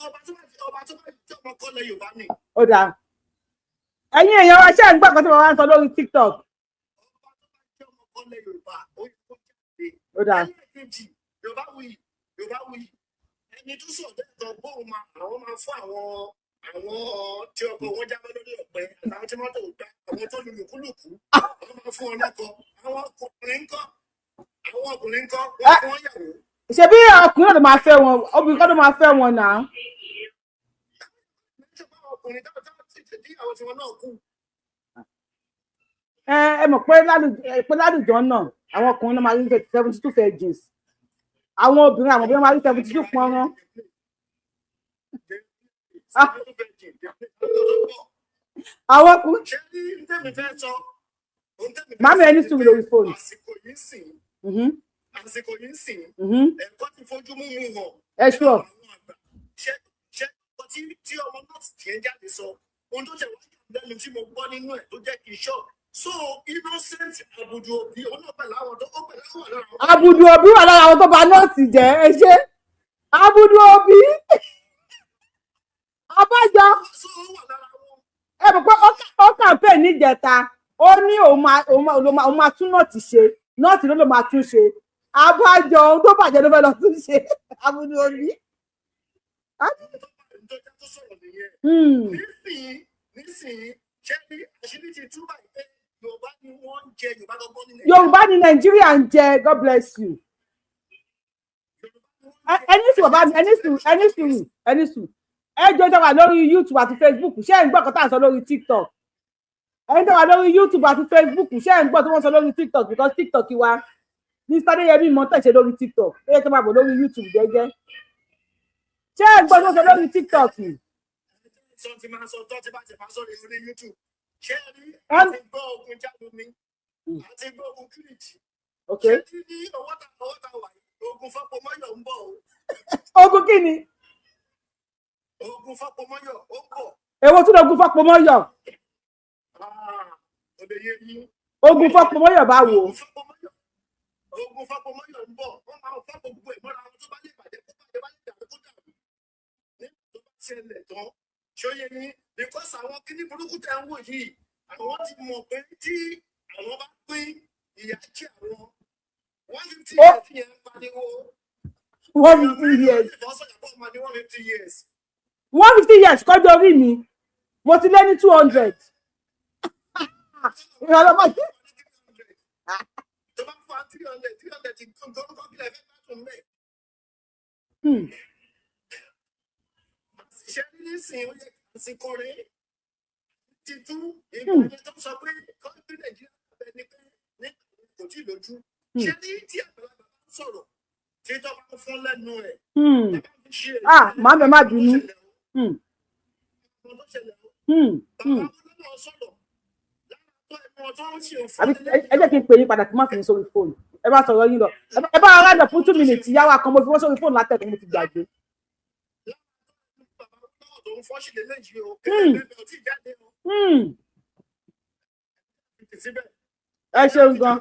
ọba tó bá jẹ́ ọmọ kọ́lẹ̀ Yorùbá ni. ó dáa ẹ̀yin èèyàn wa ṣe ń gbọ́ kan tí wọ́n wá ń sọ lórí TikTok. ọba tó bá jẹ́ ọmọ kọ́lẹ̀ Yorùbá ó yẹ kó jáde. ó dáa. ẹlẹ́ẹ̀kejì Yorùbá wuyì ẹni tó sọ̀dọ̀ ẹ̀tọ́ bóun àwọn máa fún àwọn tí ọkọ wọn jábọ́ lórí ọ̀pẹ àtàwọn tí mọ́tò gbá àwọn tó lu lùkúlùkù àwọn máa fún wọn lẹ́kọ̀ọ́ àwọn ọkùnrin ńkọ́ wọ́n fún wọn yàwó. ṣebí ọkùnrin náà ló máa fẹ́ wọn obìnrin kan ló máa fẹ́ wọn náà. ọkùnrin táwọn tí ìyàwó tiwọn náà kú. ẹ mọ̀ pé ládùjọ náà àwọn ọkùnrin náà máa rí 72 virgins àwọn obìnrin máa rí 72 pọ́nrán. àwọn ọkùnrin. ṣé ní tẹ́mi fẹ́ sọ Màmí ẹni sùn lórí fóònù. Àsìkò yìí sìn. Àsìkò yìí sìn. Ẹ̀kọ́ ti fojú mú mi hàn. Ẹ ṣọ́. Ṣé tí ọmọ náà ti ń jáde sọ, ohun tó tẹ̀ wá lẹ́nu tí mo gbọ́ nínú ẹ̀ tó jẹ́ kí n ṣọ́. So innocent Abudu Obi, òun náà pẹ̀lú àwọn tó pẹ̀lú àwọn lára àwọn. Abudu Obi wà lára àwọn tó bà nọ́ọ̀sì jẹ́, ẹ ṣe. Abudu Obi. Abájọ. Ẹ mọ̀ pé ó kàmpé níjẹta, ó ní òun máa tún nọ́ọ̀tì ṣe, nọ́ọ̀tì ló máa tún ṣe. Abájọ ohun tó bàjẹ́ ló fẹ́ lọ tún ṣe. Abudu Obi. Nísìnyí, ṣé ní àṣírí ti túbà ìpè Yorùbá ni wọ́n ń jẹ Yorùbá gbọ́gbọ́ ní Nàìjíríà. Yorùbá ni Nàìjíríà ń jẹ, God bless you. Ẹni sùn bàbá mi, ẹni sùn. Ẹ jẹ́ tó wà lórí YouTube àti Facebook, ṣé ẹ̀ ń gbọ́ kọ́tà sọ lórí TikTok? Ẹni tó wà lórí YouTube àti Facebook, ṣé ẹ̀ ń gbọ́ tí wọ́n sọ lórí TikTok? Because TikTok wa ní Adéyẹmí mọ́ tẹ̀sẹ̀ lórí TikTok. Ẹ yẹ kí n máa bọ̀ lórí YouTube jẹ́jẹ́. Ṣé ẹ̀ ń gbọ́ tí wọ́n sọ lórí TikTok? Sọ ti máa sọ tó ti bá ti máa sọ lórí YouTube. Ṣé ẹ rí àti gbọ́ ogun jáde mi? Àti gbọ́ ogun kírìtì. Ṣé ti ní ọwọ́ ta wà yìí? Ogun Fápọ̀mọ́yọ̀ ń bọ̀ o. Ogun kí ni? Ogun Fápọ̀mọ́yọ̀ ó ń bọ̀. Èwo tún lógun Fápọ̀mọ́yọ̀? Ogun Fápọ̀mọ́yọ̀ bá wò. Ogun Fápọ̀mọ́yọ̀ ń bọ̀. Wọ́n máa ń fọ́ gbogbo ìmọ̀ra àwọn tó bá lè bàjẹ́ kó bàjẹ́ bá lè dàrú kó dàrú. Nígbà tó bá ṣẹlẹ̀ tán, ṣóyè ní because àwọn kíní burúkú tẹ̀ ń wò yìí, àwọn ti mọ̀ pé tí àwọn bá pín ìyà jẹ àwọn 150 years yẹn pariwo. 150 years. 150 years. 150 years kọjọ orí mi, mo ti lé ní 200. Ìrànlọ́wọ́ jẹ́. Tó bá fún wa 300 ti gbọ́n kọ́ kílẹ̀ fẹ́ bá tún mẹ́. Ṣé nísìnyí ó yẹ àsìkò rẹ̀ ti tú ìgbàlẹ̀ tó sọ pé kọ́ńtì Nàìjíríà bẹ ní pé ní kò tí ì lójú. Ṣé ní tí àgbàlagbà bá ń sọ̀rọ̀ tí tó bá ń fún lẹ́nu ẹ̀? Màá bẹ̀ má bínú. Ẹ jẹ́ kí n pè yín padà kí n má fi yín sórí fóònù. Ẹ bá sọ̀rọ̀ yín lọ. Ẹ bá ara rẹ̀ fún 2 minutes yá wa kan mo fi wọ́n sórí fóònù látẹ̀kùn mo ti gbàgbé. Ẹ ṣeun gan.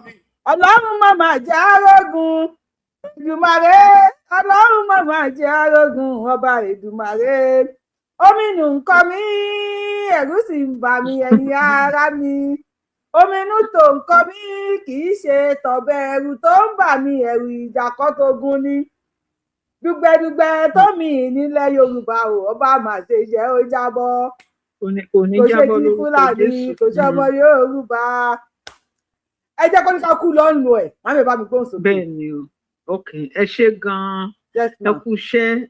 Ọlọ́run má máa jẹ́ arógun. Èdùmàrè Ọlọ́run má máa jẹ́ arógun. Ọba Èdùmàrè. Ominú nǹkan mi, ẹ̀rù sì ń bà mí ẹ̀yin ará mi. Ominú tó nǹkan mi kì í ṣe tọ̀bẹ̀ ẹ̀rù tó ń bà mí ẹ̀rù ìjà kan tó gún ni. Dùgbẹ̀dùgbẹ̀ tó mì nílẹ̀ Yorùbá o, ọba máa ṣe jẹ́ ó jábọ́. Kò ní jábọ́ lórúkọ Fúlàní kò ṣọmọ Yorùbá. Ẹ jẹ́ kó ní ká kú lọ́nù ẹ̀, má mi bá mi gbóhùn sókè. Bẹ́ẹ̀ ni o, ok, ẹ ṣé gan-an. Ẹ kú iṣẹ́,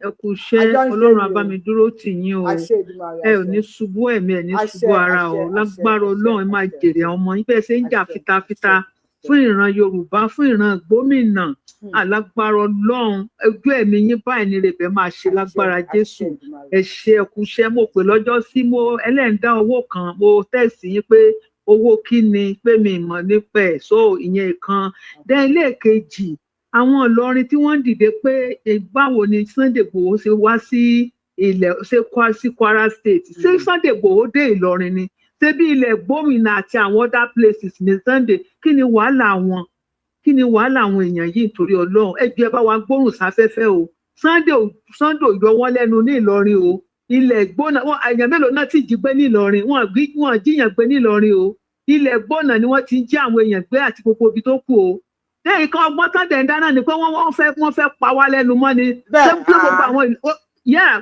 Ọlọ́run á bá mi dúró tì yín o. Ẹ ò ní ṣubú ẹ̀mí, ẹ ní ṣubú ara o. Lágbára Ọlọ́run ẹ máa jèrè àwọn ọmọ yín bẹ́ẹ̀ ṣe ń jà fitafita fún ìran Yorùbá, fún ìran gómìnà. Alágbára Ọlọ́run ojú ẹ̀mí yín báyìí ní rèébẹ̀ máa ṣe lágbára Jésù. Ẹ ṣé ẹ kú iṣẹ́. Mo pè lọ́jọ́ sí mo ẹlẹ́ǹdá owó kan, mo tẹ̀sí yín pé owó kí ni pé mi mọ̀ nípa ẹ̀, so ìyẹn kan. Dẹ́ ilé kejì, àwọn Ìlọrin tí wọ́n dìde pé báwo ni Sunday Igboho ṣe wá sí ilẹ̀ ṣe sí Kwara State, ṣé Sunday Igboho dé Ìlọrin ni, ṣé bí ilẹ̀ gómìnà àti àwọn other places ní Sunday, kí ni wàhálà wọn, kí ni wàhálà àwọn èèyàn yìí nítorí Ọlọ́run ẹ jẹ́ bá wa gbóhùn sáfẹ́fẹ́ o. Sunday yọ wọ́n lẹ́nu ní Ìlọrin o, ilẹ̀ gbóná wọn èèyàn mélòó náà ti jí gbé ní Ìlọrin, wọn jíyàn gbé ní Ìlọrin o, ilẹ̀ gbóná ni wọ́n ti ń jí àwọn èèyàn gbé àti gbogbo ibi tó kù o. Lẹ́yìn kan ọgbọ́n tán dẹ̀ ń dáná ni pé wọ́n fẹ́ pa wá lẹ́nu mọ́ ni.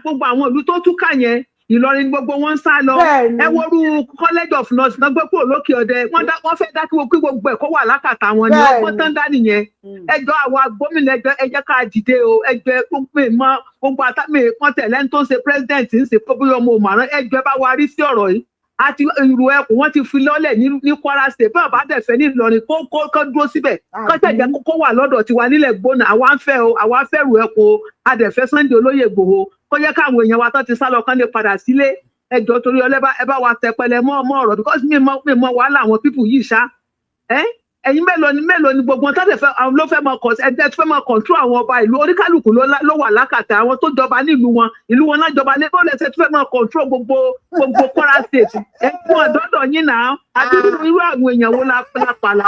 Gbogbo àwọn ìlú tó túkà yẹn Ìlọrin gbogbo wọn ń sá lọ. Ẹ worú College of Nurse náà gbé kúrò lókè ọdẹ, wọ́n fẹ́ dá kí gbogbo ẹ̀ kó wà lákàtà wọn ni ọgbọ́n tán dá nìyẹn. Ẹjọ́ àwa gómìnà ẹ jẹ́ ká dìde o, ẹjọ́ gbogbo àtàmì wọn tẹ̀lé tó ń ṣe president ń ṣe kó bóyá ọmọ òmàrán, ẹjọ́ bá wa rí sí ọ̀rọ̀ yìí. Àti ìrù ẹkùn wọn ti fi lọ́lẹ̀ ní Kwara State bá bá dẹ̀ fẹ́ ní Ìlọrin kó dúró síbẹ̀ kọ́tẹ̀ jẹ́ kó wà lọ́dọ̀ tiwa nílẹ̀ gbóná. àwa ń fẹ́ o, àwa fẹ́ rù ẹkùn o, adẹ̀fẹ́ Sunday olóyè Igboho kó jẹ́ káwọn èèyàn wa tán ti sá lọ kán lè padà sílé. Ẹjọ́ torí ọlẹ́bá ẹ bá wa tẹpẹlẹ mọ́ ọ̀rọ̀ because mi mọ wàhálà àwọn pípù yìí ṣá. ẹ̀yin mélòó ni gbogbo wọn tọ́lẹ̀ àwọn ló fẹ́ máa ẹ̀dẹ́ tó fẹ́ máa control àwọn ọba ìlú oníkálukú ló wà lákàtà àwọn tó jọba nílùú wọn náà jọba ní bọ́ọ̀lù ẹ̀sẹ̀ tó fẹ́ máa control gbogbo Kwara State fún ọ̀dọ́dọ̀ yín náà àti irú àwọn èèyàn wo la pàlà.